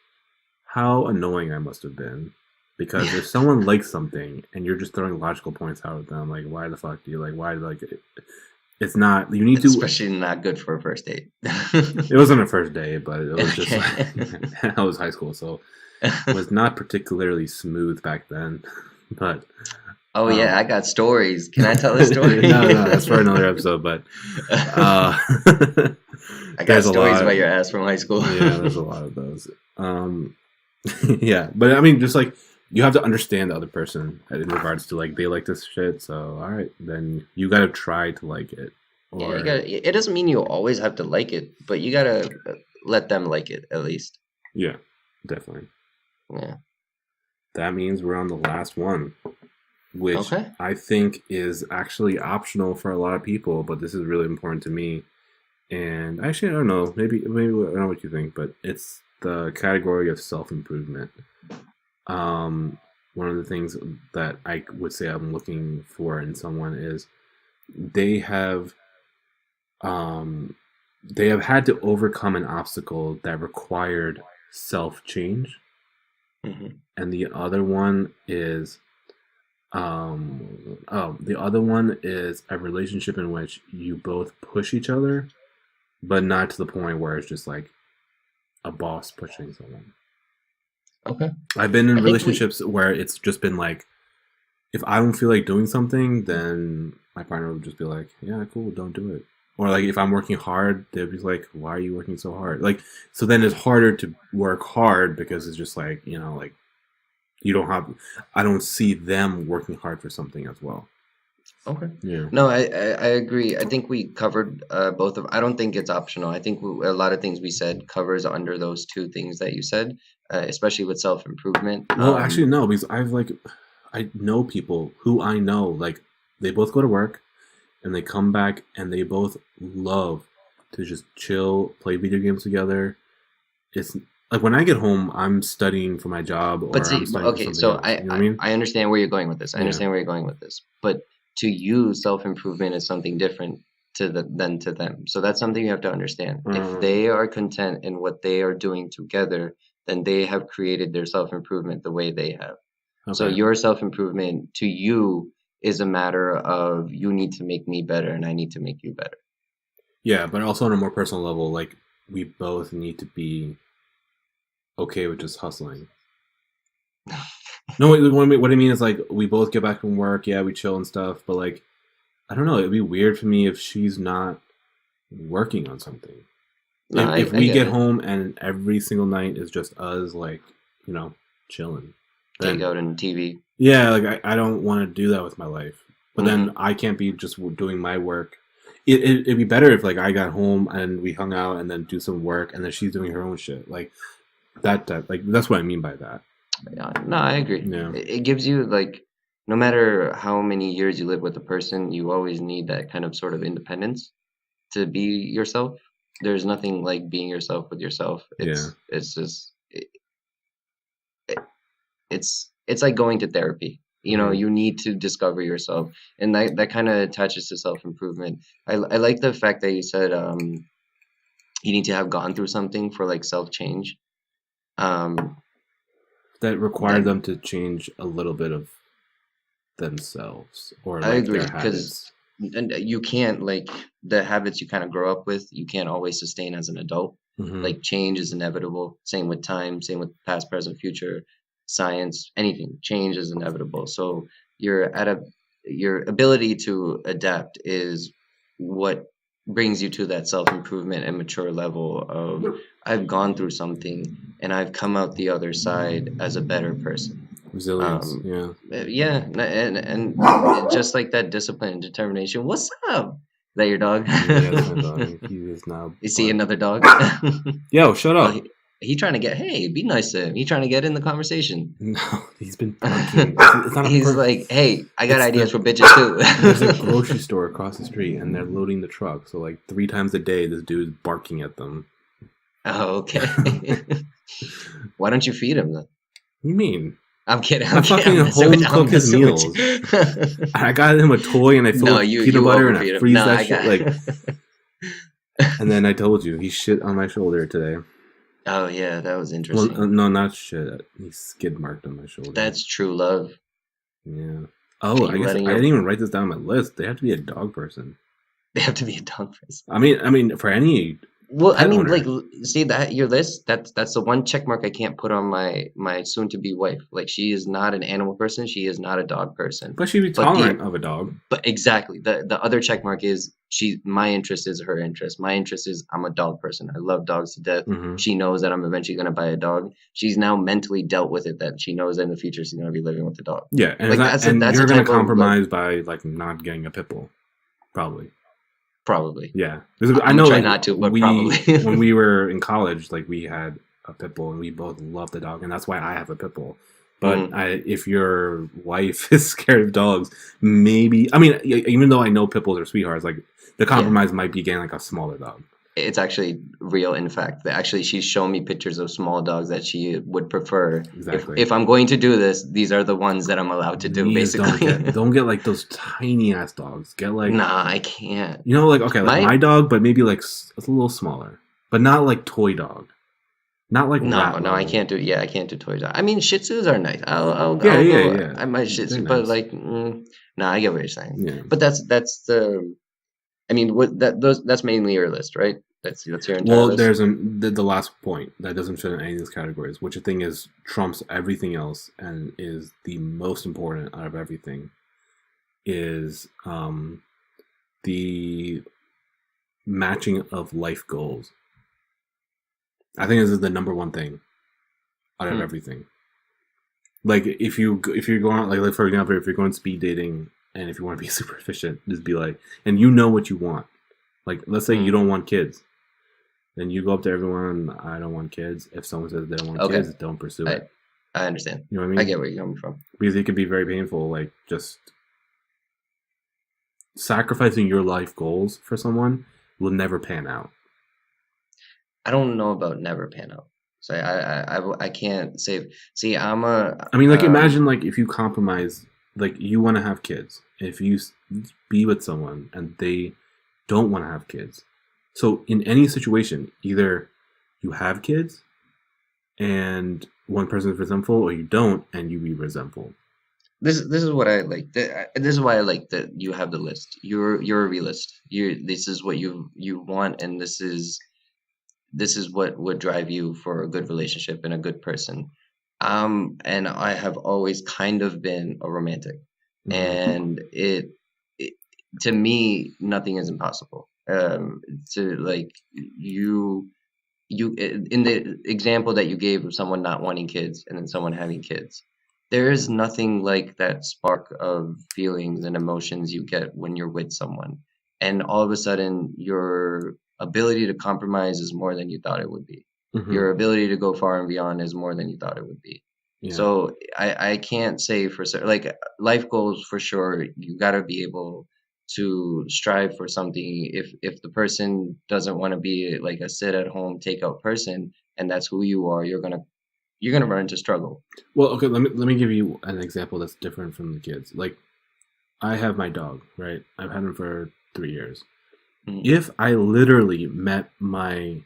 how annoying I must have been. Because if someone likes something and you're just throwing logical points out at them, like why the fuck do you like why like it? It's not you need It's to. especially not good for a first date. It wasn't a first date, but it was just Okay. like I was high school, so it was not particularly smooth back then. But Oh yeah, I got stories. Can I tell a story? no, that's for another episode. But uh, I got there's a stories lot. about your ass from high school. Yeah, there's a lot of those. Yeah, but I mean, just like you have to understand the other person in regards to like they like this shit. So all right, then you got to try to like it. Yeah, Or you gotta. It doesn't mean you always have to like it, but you gotta let them like it at least. yeah, definitely. Yeah. That means we're on the last one, which Okay. I think is actually optional for a lot of people, but this is really important to me. And actually, I don't know. Maybe I don't know what you think, but it's the category of self-improvement. One of the things that I would say I'm looking for in someone is they have they have had to overcome an obstacle that required self-change, Hmm. and the other one is the other one is a relationship in which you both push each other, but not to the point where it's just like a boss pushing someone. Okay. I've been in I think we. relationships where it's just been like, if I don't feel like doing something, then my partner would just be like, "Yeah, cool, don't do it." Or like if I'm working hard, they'd be like, "Why are you working so hard?" Like, so then it's harder to work hard because it's just like like you don't have. I don't see them working hard for something as well. Okay. Yeah. No, I agree. I think we covered both of. I don't think it's optional. I think a lot of things we said covers under those two things that you said, especially with self improvement. Well, actually, no, because I know people who I know, like, they both go to work and they come back and they both love to just chill, play video games together. It's like when I get home, I'm studying for my job But or I'm see, studying for okay, something so else. You know what I mean? I understand where you're going with this. I Yeah. understand where you're going with this. But to you, self-improvement is something different than to them. So that's something you have to understand. If they are content in what they are doing together, then they have created their self-improvement the way they have. So Okay. your self-improvement to you is a matter of you need to make me better and I need to make you better. Yeah, but also on a more personal level, like we both need to be okay with just hustling. No, what I mean is like we both get back from work, yeah, we chill and stuff, but like I don't know, it'd be weird for me if she's not working on something. No, If I we get get it. home and every single night is just us, like, you know, chilling. Then, Takeout and TV. yeah, like I don't want to do that with my life. But then Mm-hmm. I can't be just doing my work. It'd be better if like I got home and we hung out and then do some work and then she's doing her own shit. Like that like that's what I mean by that. Yeah, no, I agree. Yeah. It gives you like, no matter how many years you live with a person, you always need that kind of sort of independence to be yourself. There's nothing like being yourself with yourself. Yeah. It's just it's like going to therapy. You know, Mhm. you need to discover yourself, and that kind of attaches to self-improvement. I like the fact that you said you need to have gone through something for like self-change. Um, That require that them to change a little bit of themselves or I like agree, their because habits. and you can't like the habits you kind of grow up with, you can't always sustain as an adult. Hmm. Like change is inevitable. Same with time, same with past, present, future, science, anything. Change is inevitable. So your ability to adapt is what brings you to that self-improvement and mature level of I've gone through something and I've come out the other side as a better person. Resilience. Um, Yeah. yeah, and just like that discipline and determination. What's up? Is that your dog? Yeah, that's my dog. He is now You see barking. another dog? Yo, shut Oh, up. he trying to get. Hey, be nice to him. He trying to get in the conversation. No, he's been barking. It's not a He's perk. like, hey, I got It's ideas the for bitches there's a too. grocery store across the street and they're loading the truck. So like 3 times a day, this dude's barking at them. Oh, okay. Why don't you feed him then? What do you mean? I'm kidding. I I'm kidding. fucking I'm messing with. home I'm cook his messing with meals. you. I got him a toy and I fill No, it with you peanut butter and I overfeed him. freeze No, that I shit. got. Like, and then I told you he shit on my shoulder today. Oh yeah, that was Well, interesting. no, not shit. He skid marked on my shoulder. That's true love. Yeah. Oh, Are I you guess I letting didn't your? even write this down on my list. They have to be a dog person. They have to be a dog person. I mean, for any Well, I pet mean, like, owner. see that your list. That's the one check mark I can't put on my soon to be wife. Like, she is not an animal person. She is not a dog person. But she'd be But the tolerant of a dog. but exactly the other check mark is she. My interest is her interest. My interest is I'm a dog person. I love dogs to death. Hmm. She knows that I'm eventually gonna buy a dog. She's now mentally dealt with it that she knows that in the future she's gonna be living with a dog. Yeah, and Like and that's a you're gonna type of like compromise by like not getting a pit bull, probably. probably. Yeah, because I I'm know gonna try like not to, but we probably. when we were in college, like we had a pit bull and we both loved the dog, and that's why I have a pit bull. But Mhm. if your wife is scared of dogs, maybe I mean even though I know pit bulls are sweethearts, like the Yeah. compromise might be getting like a smaller dog. It's actually real, in fact. That actually, she's shown me pictures of small dogs that she would prefer. Exactly. If I'm going to do this, these are the ones that I'm allowed to do, Please basically. don't get like those tiny ass dogs. Get like Nah, I can't. like okay, like My my dog, but maybe like a little smaller, but not like toy dog, not like rat no, I level. can't do. Yeah, I can't do toy dogs. I mean, Shih Tzus are nice. Yeah, I'll yeah, go. yeah. I might Shih They're Tzu, but nice. like, no, I get what you're saying. Yeah. But that's the. I mean, what that's mainly your list, right? That's your entire Well, list. there's the last point that doesn't fit in any of these categories, which I think is trumps everything else and is the most important out of everything, is the matching of life goals. I think this is the number one thing out of everything. Like if you're going out, like for example, if you're going speed dating and if you want to be super efficient, just be like, and you know what you want. Like let's say you don't want kids. Then you go up to everyone, I don't want kids. If someone says they don't want kids, don't pursue it. I understand. You know what I mean? I get where you're coming from. Because it can be very painful, like just sacrificing your life goals for someone will never pan out. I don't know about never pan out. So I can't say. See, I mean, like imagine like if you compromise, like you want to have kids. If you be with someone and they don't want to have kids. So in any situation, either you have kids and one person is resentful, or you don't and you be resentful. this is what I like. This is why I like that you have the list. You're a realist. This is what you want, and this is what would drive you for a good relationship and a good person. And I have always kind of been a romantic, and it to me nothing is impossible. To like you in the example that you gave of someone not wanting kids and then someone having kids, there is nothing like that spark of feelings and emotions you get when you're with someone, and all of a sudden your ability to compromise is more than you thought it would be. Your ability to go far and beyond is more than you thought it would be. Yeah. So I can't say for certain, like life goals for sure, you got to be able to strive for something. If the person doesn't want to be like a sit at home takeout person, and that's who you are, you're gonna run into struggle. Well, okay, let me give you an example that's different from the kids. Like, I have my dog, right? I've had him for 3 years. If I literally met my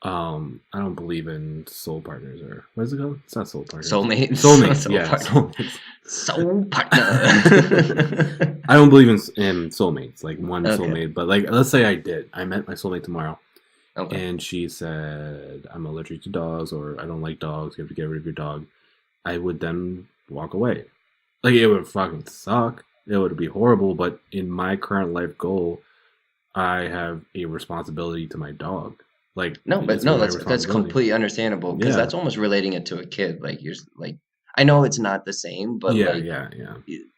I don't believe in soul partners, or what is it called? It's not soul partners. Soulmates. Soulmates, Soul yeah. partner. Soulmates. Soul partner. I don't believe in soulmates, like one Okay. soulmate, but like let's say I did. I met my soulmate tomorrow. Okay. And she said, I'm allergic to dogs, or I don't like dogs, you have to get rid of your dog. I would then walk away. Like, it would fucking suck. It would be horrible, but in my current life goal, I have a responsibility to my dog. Like, No, but it's no, my that's responsibility. completely understandable, because Yeah. that's almost relating it to a kid. Like you're like, I know it's not the same, but Yeah, like, yeah.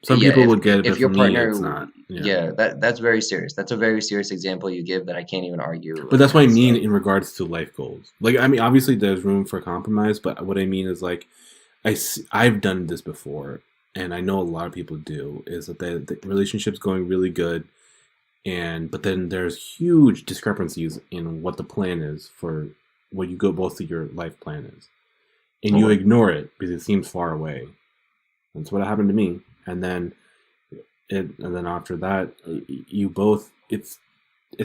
Some people would get it, but if your for me, partner, it's not. yeah, that's very serious. That's a very serious example you give that I can't even argue But that's what I against. mean in regards to life goals. Like, I mean, obviously there's room for compromise, but what I mean is, like, I've done this before, and I know a lot of people do, is that the relationship's going really good, but then there's huge discrepancies in what the plan is for what you go both to your life plan is. And you ignore it because it seems far away. That's what happened to me. And then after that, you both, it's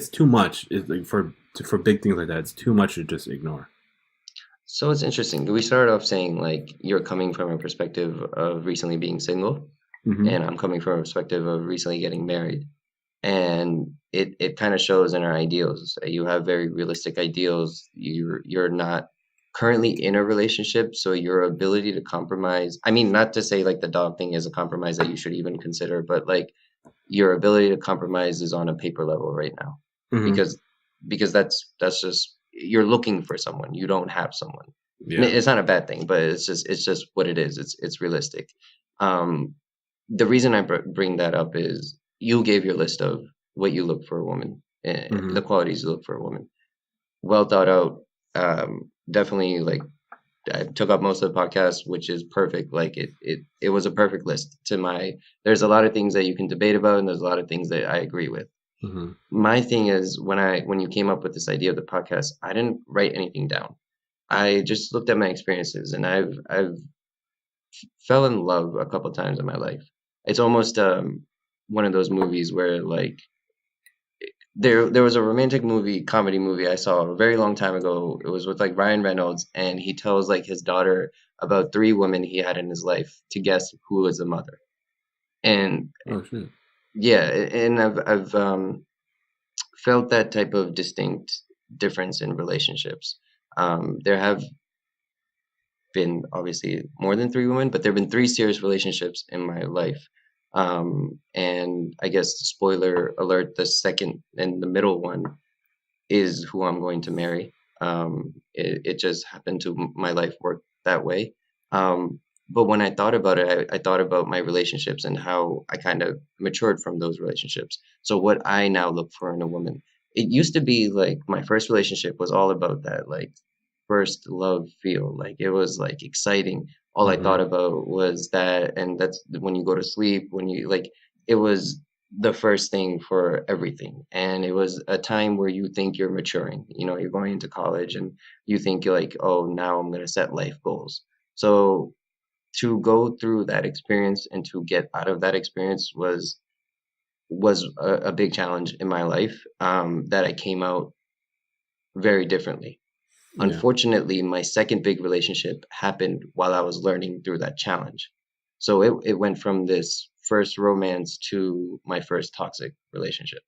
too much. It's like for big things like that, it's too much to just ignore. So it's interesting. We started off saying like you're coming from a perspective of recently being single, and I'm coming from a perspective of recently getting married. And it kind of shows in our ideals. You have very realistic ideals. You're not currently in a relationship, so your ability to compromise, I mean, not to say like the dog thing is a compromise that you should even consider, but like your ability to compromise is on a paper level right now, because that's just, you're looking for someone, you don't have someone. Yeah. It's not a bad thing, but it's just what it is. It's realistic. The reason I bring that up is you gave your list of what you look for a woman, the qualities you look for a woman. Well thought out. Definitely, like, I took up most of the podcast, which is perfect. Like it was a perfect list to my. There's a lot of things that you can debate about, and there's a lot of things that I agree with. My thing is when you came up with this idea of the podcast, I didn't write anything down. I just looked at my experiences, and I've fell in love a couple times in my life. It's almost one of those movies where like there was a romantic comedy movie I saw a very long time ago. It was with like Ryan Reynolds, and he tells like his daughter about 3 women he had in his life to guess who was the mother. And Oh shit. yeah, and I've felt that type of distinct difference in relationships. There have been obviously more than 3 women, but there have been 3 serious relationships in my life. And I guess spoiler alert, the second and the middle one is who I'm going to marry. It just happened to my life work that way. But when I thought about it, I thought about my relationships and how I kind of matured from those relationships. So what I now look for in a woman, it used to be like my first relationship was all about that, like first love feel. Like it was like exciting. All I thought about was that, and that's when you go to sleep, when you like, it was the first thing for everything. And it was a time where you think you're maturing. You know, you're going into college and you think you're like, oh, now I'm going to set life goals. So to go through that experience and to get out of that experience was a big challenge in my life, that I came out very differently. Yeah. Unfortunately, my second big relationship happened while I was learning through that challenge. So it went from this first romance to my first toxic relationship.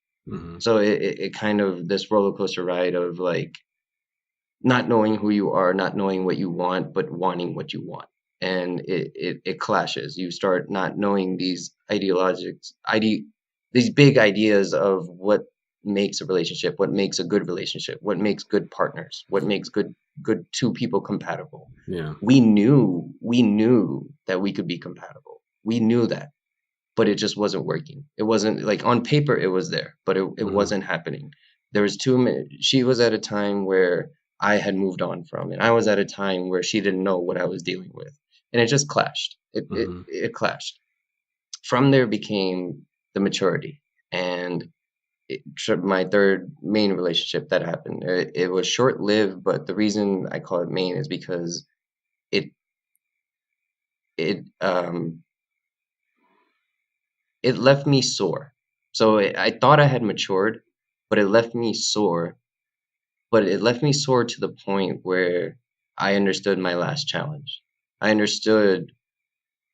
So it kind of this roller coaster ride of like not knowing who you are, not knowing what you want, but wanting what you want. And it clashes. You start not knowing these these big ideas of what makes a relationship, what makes a good relationship, what makes good partners, what makes good two people compatible. Yeah. We knew that we could be compatible. We knew that, but it just wasn't working. It wasn't like on paper it was there, but it wasn't happening. There was she was at a time where I had moved on from, and I was at a time where she didn't know what I was dealing with, and it just clashed. It clashed. From there became the maturity, and my third main relationship that happened. It was short lived, but the reason I call it main is because it it um it left me sore. So I thought I had matured, but it left me sore. But it left me sore to the point where I understood my last challenge. I understood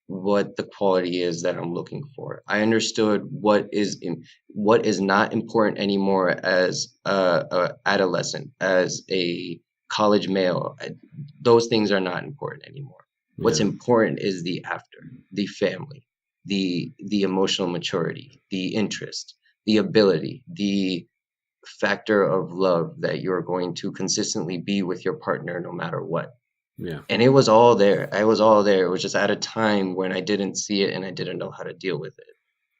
what the quality is that I'm looking for. I understood what is not important anymore as a adolescent, as a college male. Those things are not important anymore. What's important is the after, the family, the emotional maturity, the interest, the ability, the factor of love that you're going to consistently be with your partner no matter what. Yeah. And it was all there. I was all there. It was just at a time when I didn't see it and I didn't know how to deal with it.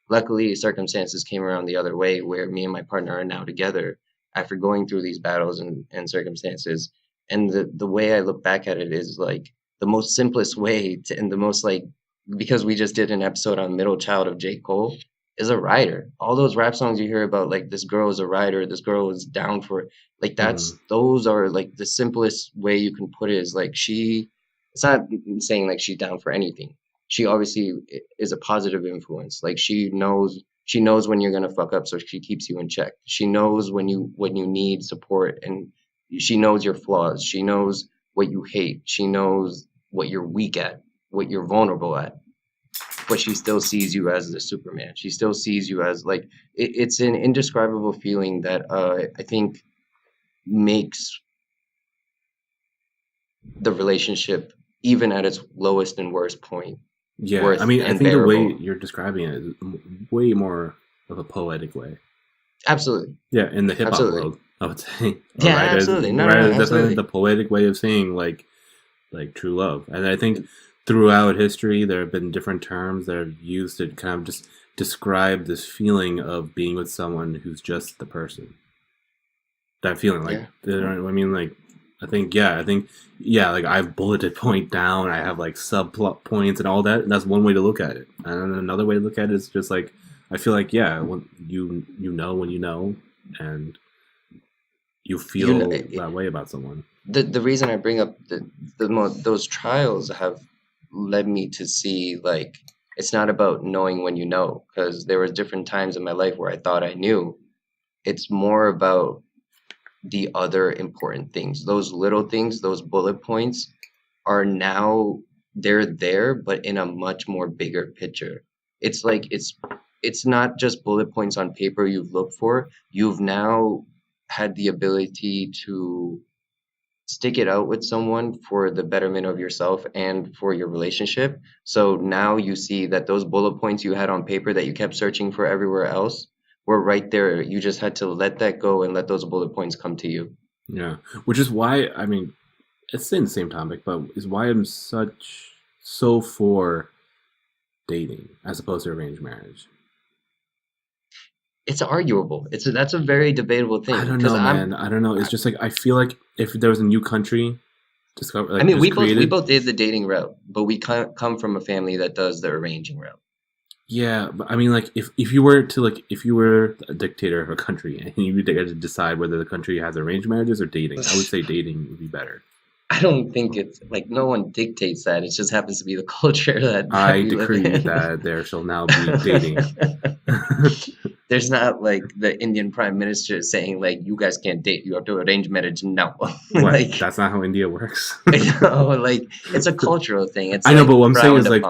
Luckily, circumstances came around the other way where me and my partner are now together after going through these battles and circumstances. And the way I look back at it is like the most simplest way to, and the most like, because we just did an episode on Middle Child of J. Cole, is a writer. All those rap songs you hear about, like this girl is a writer, this girl is down for it. Like those are like the simplest way you can put it is like it's not saying like she's down for anything. She obviously is a positive influence. Like she knows when you're gonna fuck up, so she keeps you in check. She knows when you need support, and she knows your flaws. She knows what you hate. She knows what you're weak at, what you're vulnerable at. But she still sees you as the Superman. She still sees you as like it's an indescribable feeling that I think makes the relationship, even at its lowest and worst point. Yeah, I mean, I think the way you're describing it is way more of a poetic way. Absolutely. Yeah, in the hip hop world, I would say. Yeah, absolutely. Definitely the poetic way of saying like true love, and I think throughout history there have been different terms that are used to kind of just describe this feeling of being with someone who's just the person. That feeling, like, I mean, like, I think, like I've bulleted point down, I have like subplot points and all that, and that's one way to look at it. And another way to look at it is just like, I feel like, when you know when you know, and you feel that way about someone. The reason I bring up those trials have led me to see like it's not about knowing when you know, because there was different times in my life where I thought I knew. It's more about the other important things. Those little things, those bullet points are now they're there, but in a much more bigger picture. It's like it's not just bullet points on paper you've looked for. You've now had the ability to stick it out with someone for the betterment of yourself and for your relationship. So now you see that those bullet points you had on paper that you kept searching for everywhere else were right there. You just had to let that go and let those bullet points come to you. Yeah, which is why, I mean, it's in the same topic, but is why I'm so for dating as opposed to arranged marriage. It's arguable. That's a very debatable thing. I don't know, man. I don't know. It's just like I feel like if there was a new country discovered, like, I mean, we both did the dating route, but we come from a family that does the arranging route. Yeah, but I mean, like if you were a dictator of a country and you had to decide whether the country has arranged marriages or dating, I would say dating would be better. I don't think it's like no one dictates that. It just happens to be the culture that I decree that there shall now be dating. There's not like the Indian prime minister saying like you guys can't date. You have to arrange marriage now. Like that's not how India works. Like it's a cultural thing. It's I know, but what I'm saying is like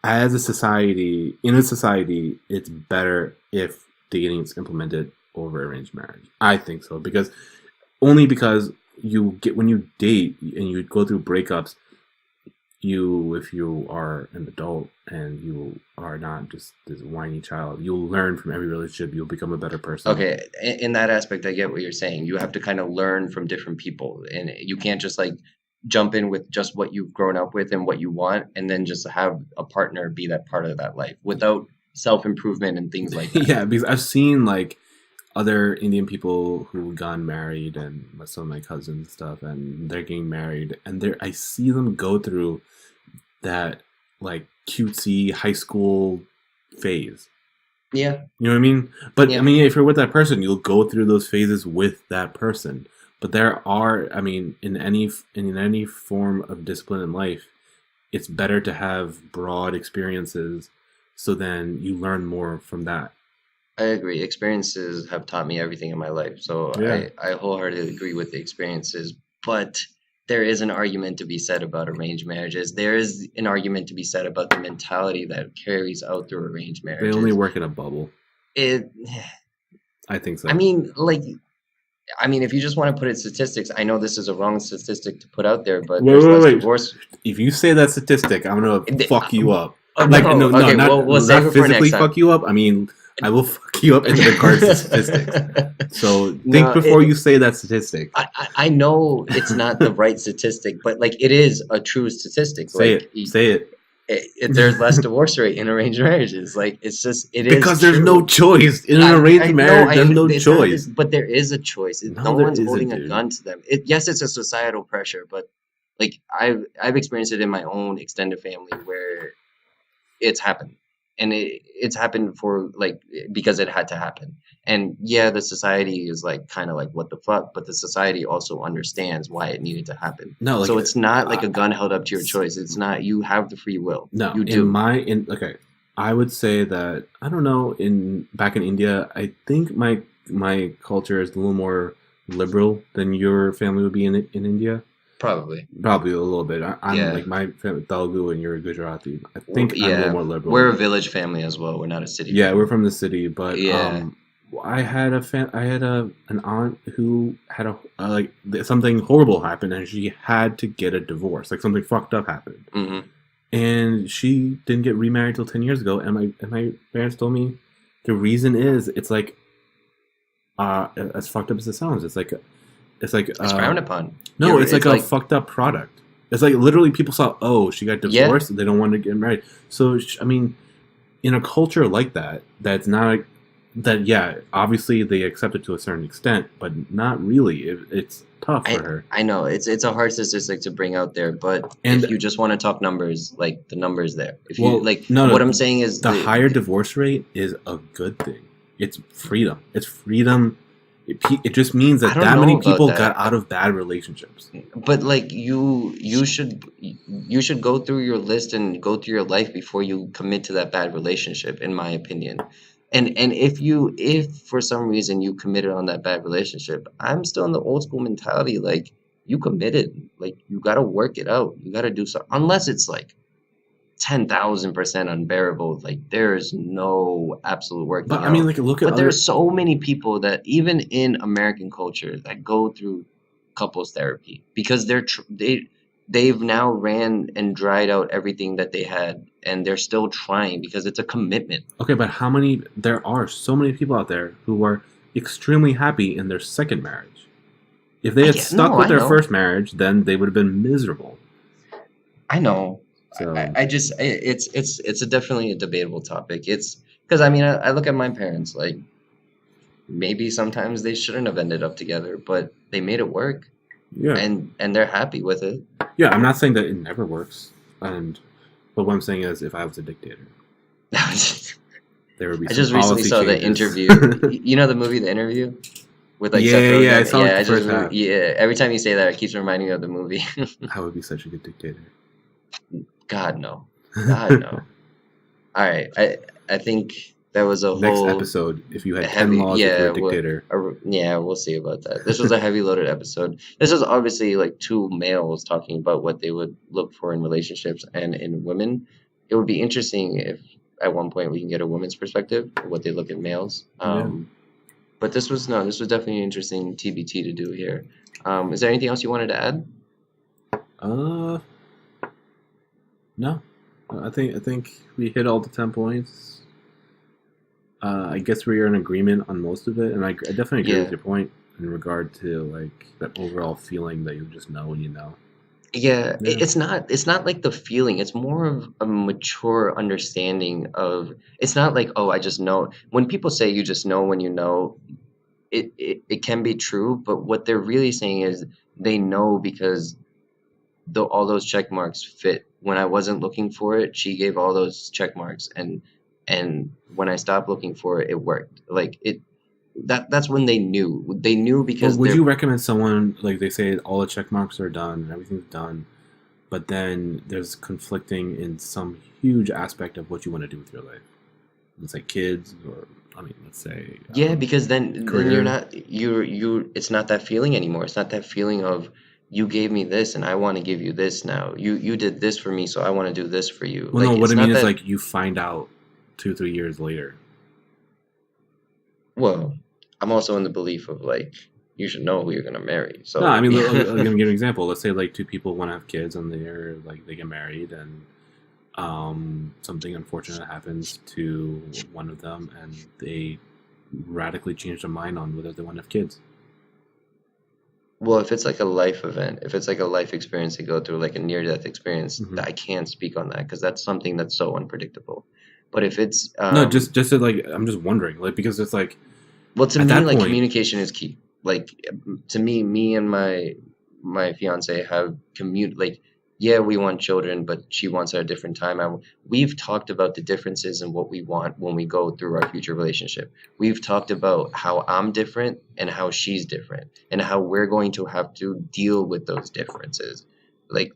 as a society, in a society, it's better if dating is implemented over arranged marriage. I think so because you get when you date and you go through breakups, if you are an adult and you are not just this whiny child, you'll learn from every relationship. You'll become a better person. Okay, in that aspect, I get what you're saying. You have to kind of learn from different people, and you can't just like jump in with just what you've grown up with and what you want, and then just have a partner be that part of that life without self-improvement and things like that. Yeah, because I've seen like other Indian people who gotten married, and some of my cousins and stuff, and they're getting married, and I see them go through that like cutesy high school phase. Yeah. You know what I mean? But I mean, if you're with that person, you'll go through those phases with that person. But there are, I mean, in any form of discipline in life, it's better to have broad experiences, so then you learn more from that. I agree. Experiences have taught me everything in my life. So I wholeheartedly agree with the experiences. But there is an argument to be said about arranged marriages. There is an argument to be said about the mentality that carries out through arranged marriages. They only work in a bubble. I think so. I mean, if you just want to put it statistics, I know this is a wrong statistic to put out there, but there's less divorce. If you say that statistic, I'm gonna fuck you up. We'll not save it for physically next time. fuck you up. I mean, I will fuck you up in regards to statistics. So think before you say that statistic. I know it's not the right statistic, but like it is a true statistic. Say it. There's less divorce rate in arranged marriages. Like it is because there's no choice in an arranged marriage. There's no choice, but there is a choice. No one's holding a gun to them. Yes, it's a societal pressure, but like I've experienced it in my own extended family where it's happened. And it's happened for like because it had to happen. And yeah, the society is like kind of like what the fuck, but the society also understands why it needed to happen. No, like, so it's not like a gun held up to your choice. It's not, you have the free will. No, you do. Okay, I would say that I don't know. Back in India, I think my culture is a little more liberal than your family would be in India. Probably a little bit. I'm like my family Telugu and you're Gujarati. I think I'm a little more liberal. We're a village family as well. We're not a city. Yeah, family. We're from the city, but I had an aunt who had something horrible happen, and she had to get a divorce. Like something fucked up happened, and she didn't get remarried till 10 years ago. And my parents told me the reason is it's like as fucked up as it sounds. It's frowned upon. No, it's like a fucked up product. It's like literally people saw, she got divorced and they don't want to get married. So, I mean, in a culture like that, that's not obviously they accept it to a certain extent, but not really. It's tough for her. I know it's a hard statistic to bring out there, but if you just want to talk numbers, like the numbers there. If I'm saying is the higher divorce rate is a good thing. It's freedom. It's freedom. It just means that many people got out of bad relationships. But like you should go through your list and go through your life before you commit to that bad relationship, in my opinion. And if for some reason you committed on that bad relationship, I'm still in the old school mentality. Like you committed, like you got to work it out. You got to do something, unless it's like 10,000% unbearable. Like there's no absolute working out. I mean, like look at. But there's so many people that even in American culture that go through couples therapy because they've now ran and dried out everything that they had, and they're still trying because it's a commitment. Okay, but there are so many people out there who are extremely happy in their second marriage. If they had stuck with their first marriage, then they would have been miserable. I know. So it's definitely a debatable topic. It's because I look at my parents, like maybe sometimes they shouldn't have ended up together, but they made it work. Yeah. And they're happy with it. Yeah, I'm not saying that it never works. But what I'm saying is if I was a dictator, there would be. I just recently saw the interview. You know the movie The Interview? With like I saw the first half. Every time you say that, it keeps reminding me of the movie. I would be such a good dictator. God no. All right, I think that was a next whole episode. If you had 10 laws, if you're a dictator. We'll see about that. This was a heavy loaded episode. This is obviously like two males talking about what they would look for in relationships and in women. it would be interesting if at one point we can get a woman's perspective of what they look at males. But this was definitely an interesting TBT to do here. Is there anything else you wanted to add? No. I think we hit all the 10 points. I guess we are in agreement on most of it, and I definitely agree with your point in regard to like that overall feeling that you just know when you know. Yeah, it's not like the feeling. It's more of a mature understanding of. It's not like, oh, I just know. When people say you just know when you know, it can be true, but what they're really saying is they know because all those check marks fit. When I wasn't looking for it, she gave all those check marks, and when I stopped looking for it, it worked. Like that's when they knew. They knew because. But would you recommend someone, like they say all the check marks are done, everything's done, but then there's conflicting in some huge aspect of what you want to do with your life? Let's say kids, or I mean, let's say because then you're not it's not that feeling anymore. It's not that feeling of you gave me this and I want to give you this now. You did this for me, so I want to do this for you. Well, no, what I mean is like you find out 2-3 years later. Well, I'm also in the belief of like you should know who you're gonna marry. So no, I mean, I'm gonna give an example. Let's say like two people want to have kids and they're like they get married and something unfortunate happens to one of them and they radically change their mind on whether they want to have kids. Well, if it's like a life event, if it's like a life experience they go through, like a near-death experience, I can't speak on that because that's something that's so unpredictable. But if it's no, just to, like I'm just wondering, like because it's like, well, to me, like communication is key. Like to me and my fiance have like. Yeah, we want children, but she wants at a different time. We've talked about the differences in what we want when we go through our future relationship. We've talked about how I'm different and how she's different and how we're going to have to deal with those differences. Like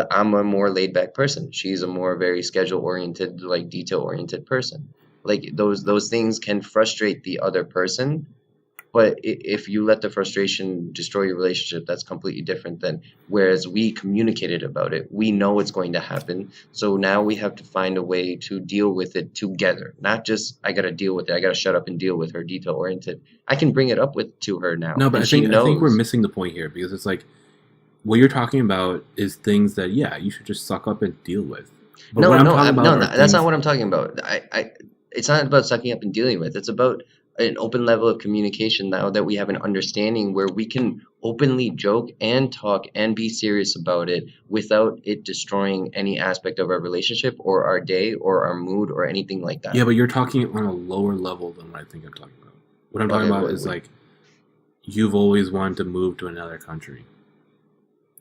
I'm a more laid back person. She's a more very schedule oriented, like detail oriented person. Like those things can frustrate the other person. But if you let the frustration destroy your relationship, that's completely different than whereas we communicated about it. We know it's going to happen. So now we have to find a way to deal with it together. Not just I got to deal with it. I got to shut up and deal with her, detail oriented. I can bring it up to her now. No, but I think we're missing the point here because it's like what you're talking about is things that you should just suck up and deal with. But no, that's not what I'm talking about. It's not about sucking up and dealing with. It's about an open level of communication now that we have an understanding where we can openly joke and talk and be serious about it without it destroying any aspect of our relationship or our day or our mood or anything like that. Yeah, but you're talking on a lower level than what I think I'm talking about. What I'm talking about is like you've always wanted to move to another country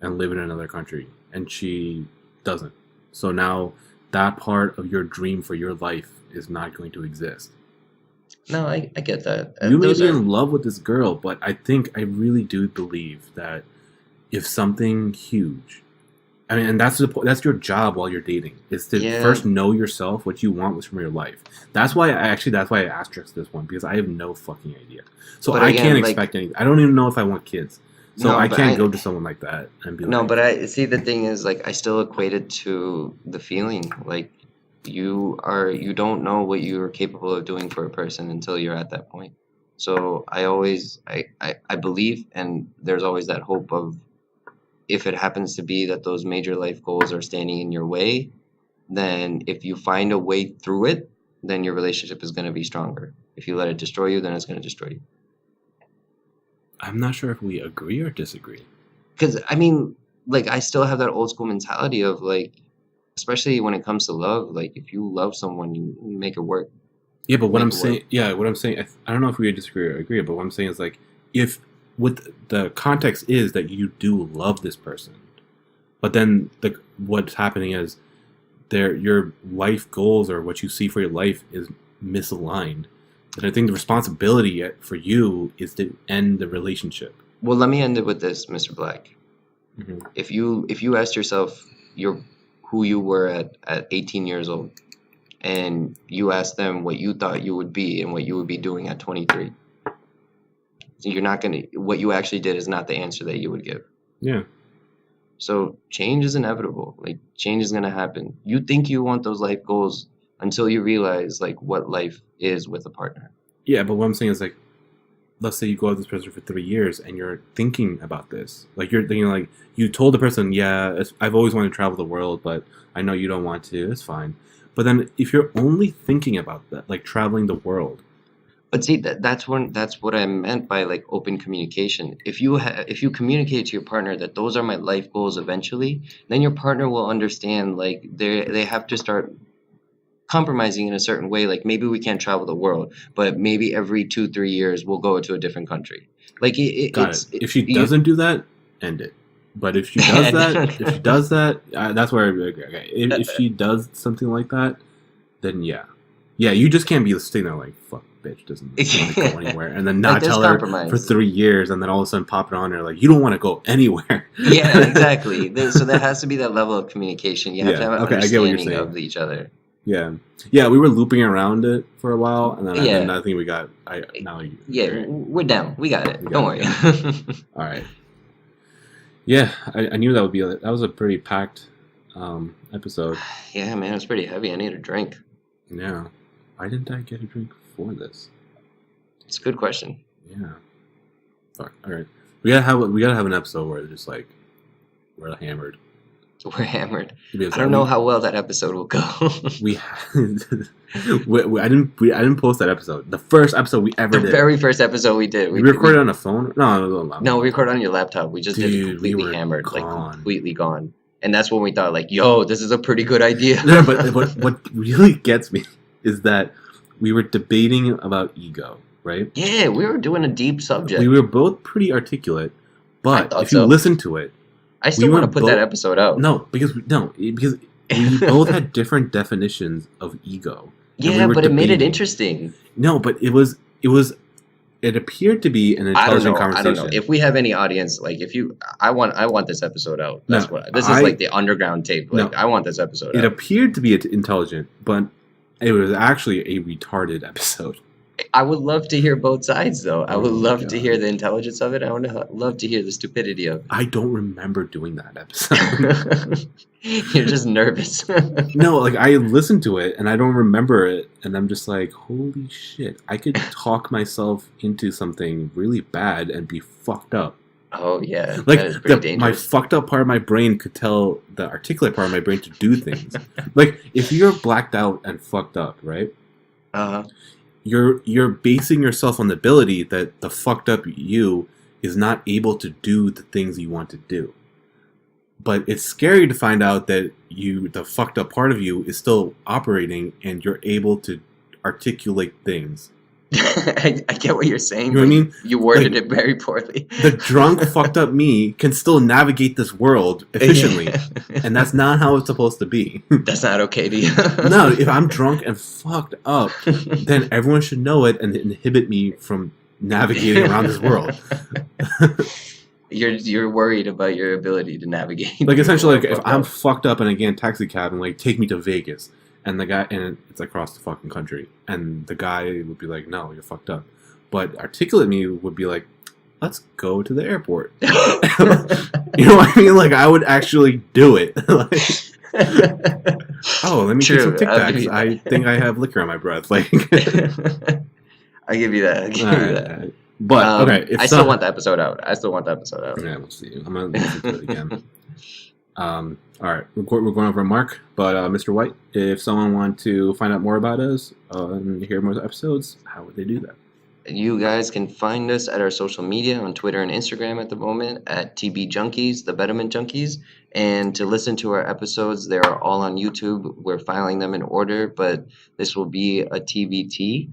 and live in another country, and she doesn't. So now that part of your dream for your life is not going to exist. No, I get that. You may be in love with this girl, but I really do believe that if something huge, I mean, and that's your job while you're dating, is to first know yourself, what you want from your life. That's why I asterisked this one, because I have no fucking idea. So I can't expect anything. I don't even know if I want kids. So I can't go to someone like that and be like... No, but I see the thing is, like, I still equate it to the feeling. Like, you don't know what you're capable of doing for a person until you're at that point. So I believe, and there's always that hope of, if it happens to be that those major life goals are standing in your way, then if you find a way through it, then your relationship is going to be stronger. If you let it destroy you, then it's going to destroy you. I'm not sure if we agree or disagree. Because, I mean, like, I still have that old school mentality of, like, especially when it comes to love, like, if you love someone, you make it work. Yeah, but what I'm saying, I don't know if we disagree or agree, but what I'm saying is, like, if with the context is that you do love this person, but then what's happening is your life goals or what you see for your life is misaligned. And I think the responsibility for you is to end the relationship. Well, let me end it with this, Mr. Black. Mm-hmm. If you asked yourself who you were at 18 years old, and you asked them what you thought you would be and what you would be doing at 23, so what you actually did is not the answer that you would give. Yeah. So change is inevitable. Like change is gonna happen. You think you want those life goals until you realize like what life is with a partner. Yeah, but what I'm saying is like, let's say you go out with this person for 3 years and you're thinking about this. Like you're thinking like you told the person, yeah, I've always wanted to travel the world, but I know you don't want to. It's fine. But then if you're only thinking about that, like traveling the world. But see, that's what I meant by like open communication. If you communicate to your partner that those are my life goals eventually, then your partner will understand like they have to start compromising in a certain way. Like maybe we can't travel the world, but maybe every 2-3 years we'll go to a different country. Like If she doesn't do that, end it. But if she does that, that's where okay. If she does something like that, then yeah, you just can't be sitting there like fuck, bitch doesn't want to go anywhere, and then not tell her for 3 years, and then all of a sudden pop it on her like you don't want to go anywhere. Yeah, exactly. So there has to be that level of communication. You have to have an understanding of each other. Yeah, we were looping around it for a while, and then I think we got. We're down. We got it. Don't worry. All right. Yeah, I knew that would be that was a pretty packed episode. Yeah, man, it was pretty heavy. I need a drink. Yeah, why didn't I get a drink for this? It's a good question. Yeah. Fuck. All right, we gotta have an episode where it's just like we're hammered. We're hammered. Because I don't know how well that episode will go. I didn't post that episode. The first episode we ever did. The very first episode we did. We recorded on a phone? No, we recorded on your laptop. We just did it completely hammered. Gone. Like completely gone. And that's when we thought like, yo, this is a pretty good idea. No, but what really gets me is that we were debating about ego, right? Yeah, we were doing a deep subject. We were both pretty articulate, but if you listen to it, I still want to put that episode out. No, because we both had different definitions of ego. Yeah, but it made it interesting. No, but it appeared to be an intelligent conversation. I don't know. If we have any audience, like I want this episode out. This is like the underground tape. Like I want this episode out. It appeared to be intelligent, but it was actually a retarded episode. I would love to hear both sides, though. I would love to hear the intelligence of it. I would love to hear the stupidity of it. I don't remember doing that episode. You're just nervous. No, like I listened to it and I don't remember it, and I'm just like, holy shit! I could talk myself into something really bad and be fucked up. Oh yeah, like that is pretty dangerous. My fucked up part of my brain could tell the articulate part of my brain to do things. Like if you're blacked out and fucked up, right? You're basing yourself on the ability that the fucked up you is not able to do the things you want to do. But it's scary to find out that the fucked up part of you is still operating and you're able to articulate things. I get what you're saying. You know what I mean? You worded it very poorly. The drunk, fucked up me can still navigate this world efficiently. And that's not how it's supposed to be. That's not okay to you. No, if I'm drunk and fucked up, then everyone should know it and inhibit me from navigating around this world. You're worried about your ability to navigate. Like essentially, like if I'm fucked up and I get in a taxi cab and like take me to Vegas. And the guy, and it's across the fucking country. And the guy would be like, no, you're fucked up. But articulate me would be like, let's go to the airport. You know what I mean? Like, I would actually do it. Like, oh, let me take some Tic Tacs. I think I have liquor on my breath. Like, I'll give you that. But, okay. I still want the episode out. Yeah, we'll see. I'm going to listen to it again. All right, we're going over a mark, but Mr. White, if someone wanted to find out more about us and hear more episodes, how would they do that? You guys can find us at our social media on Twitter and Instagram at the moment at TB Junkies, the Betterment Junkies. And to listen to our episodes, they are all on YouTube. We're filing them in order, but this will be a TBT.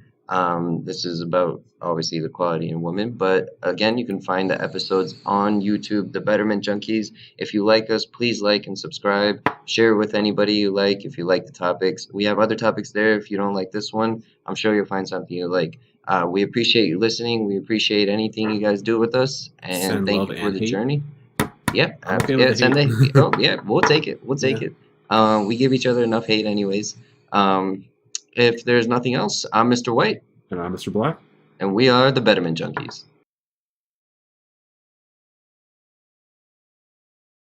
This is about obviously the equality in women, but again, you can find the episodes on YouTube, the Betterment Junkies. If you like us, please like and subscribe. Share it with anybody you like if you like the topics. We have other topics there. If you don't like this one, I'm sure you'll find something you like. We appreciate you listening. We appreciate anything you guys do with us, and thank you for the journey. Yep. We'll take it. We give each other enough hate anyways. If there's nothing else, I'm Mr. White. And I'm Mr. Black. And we are the Betterment Junkies.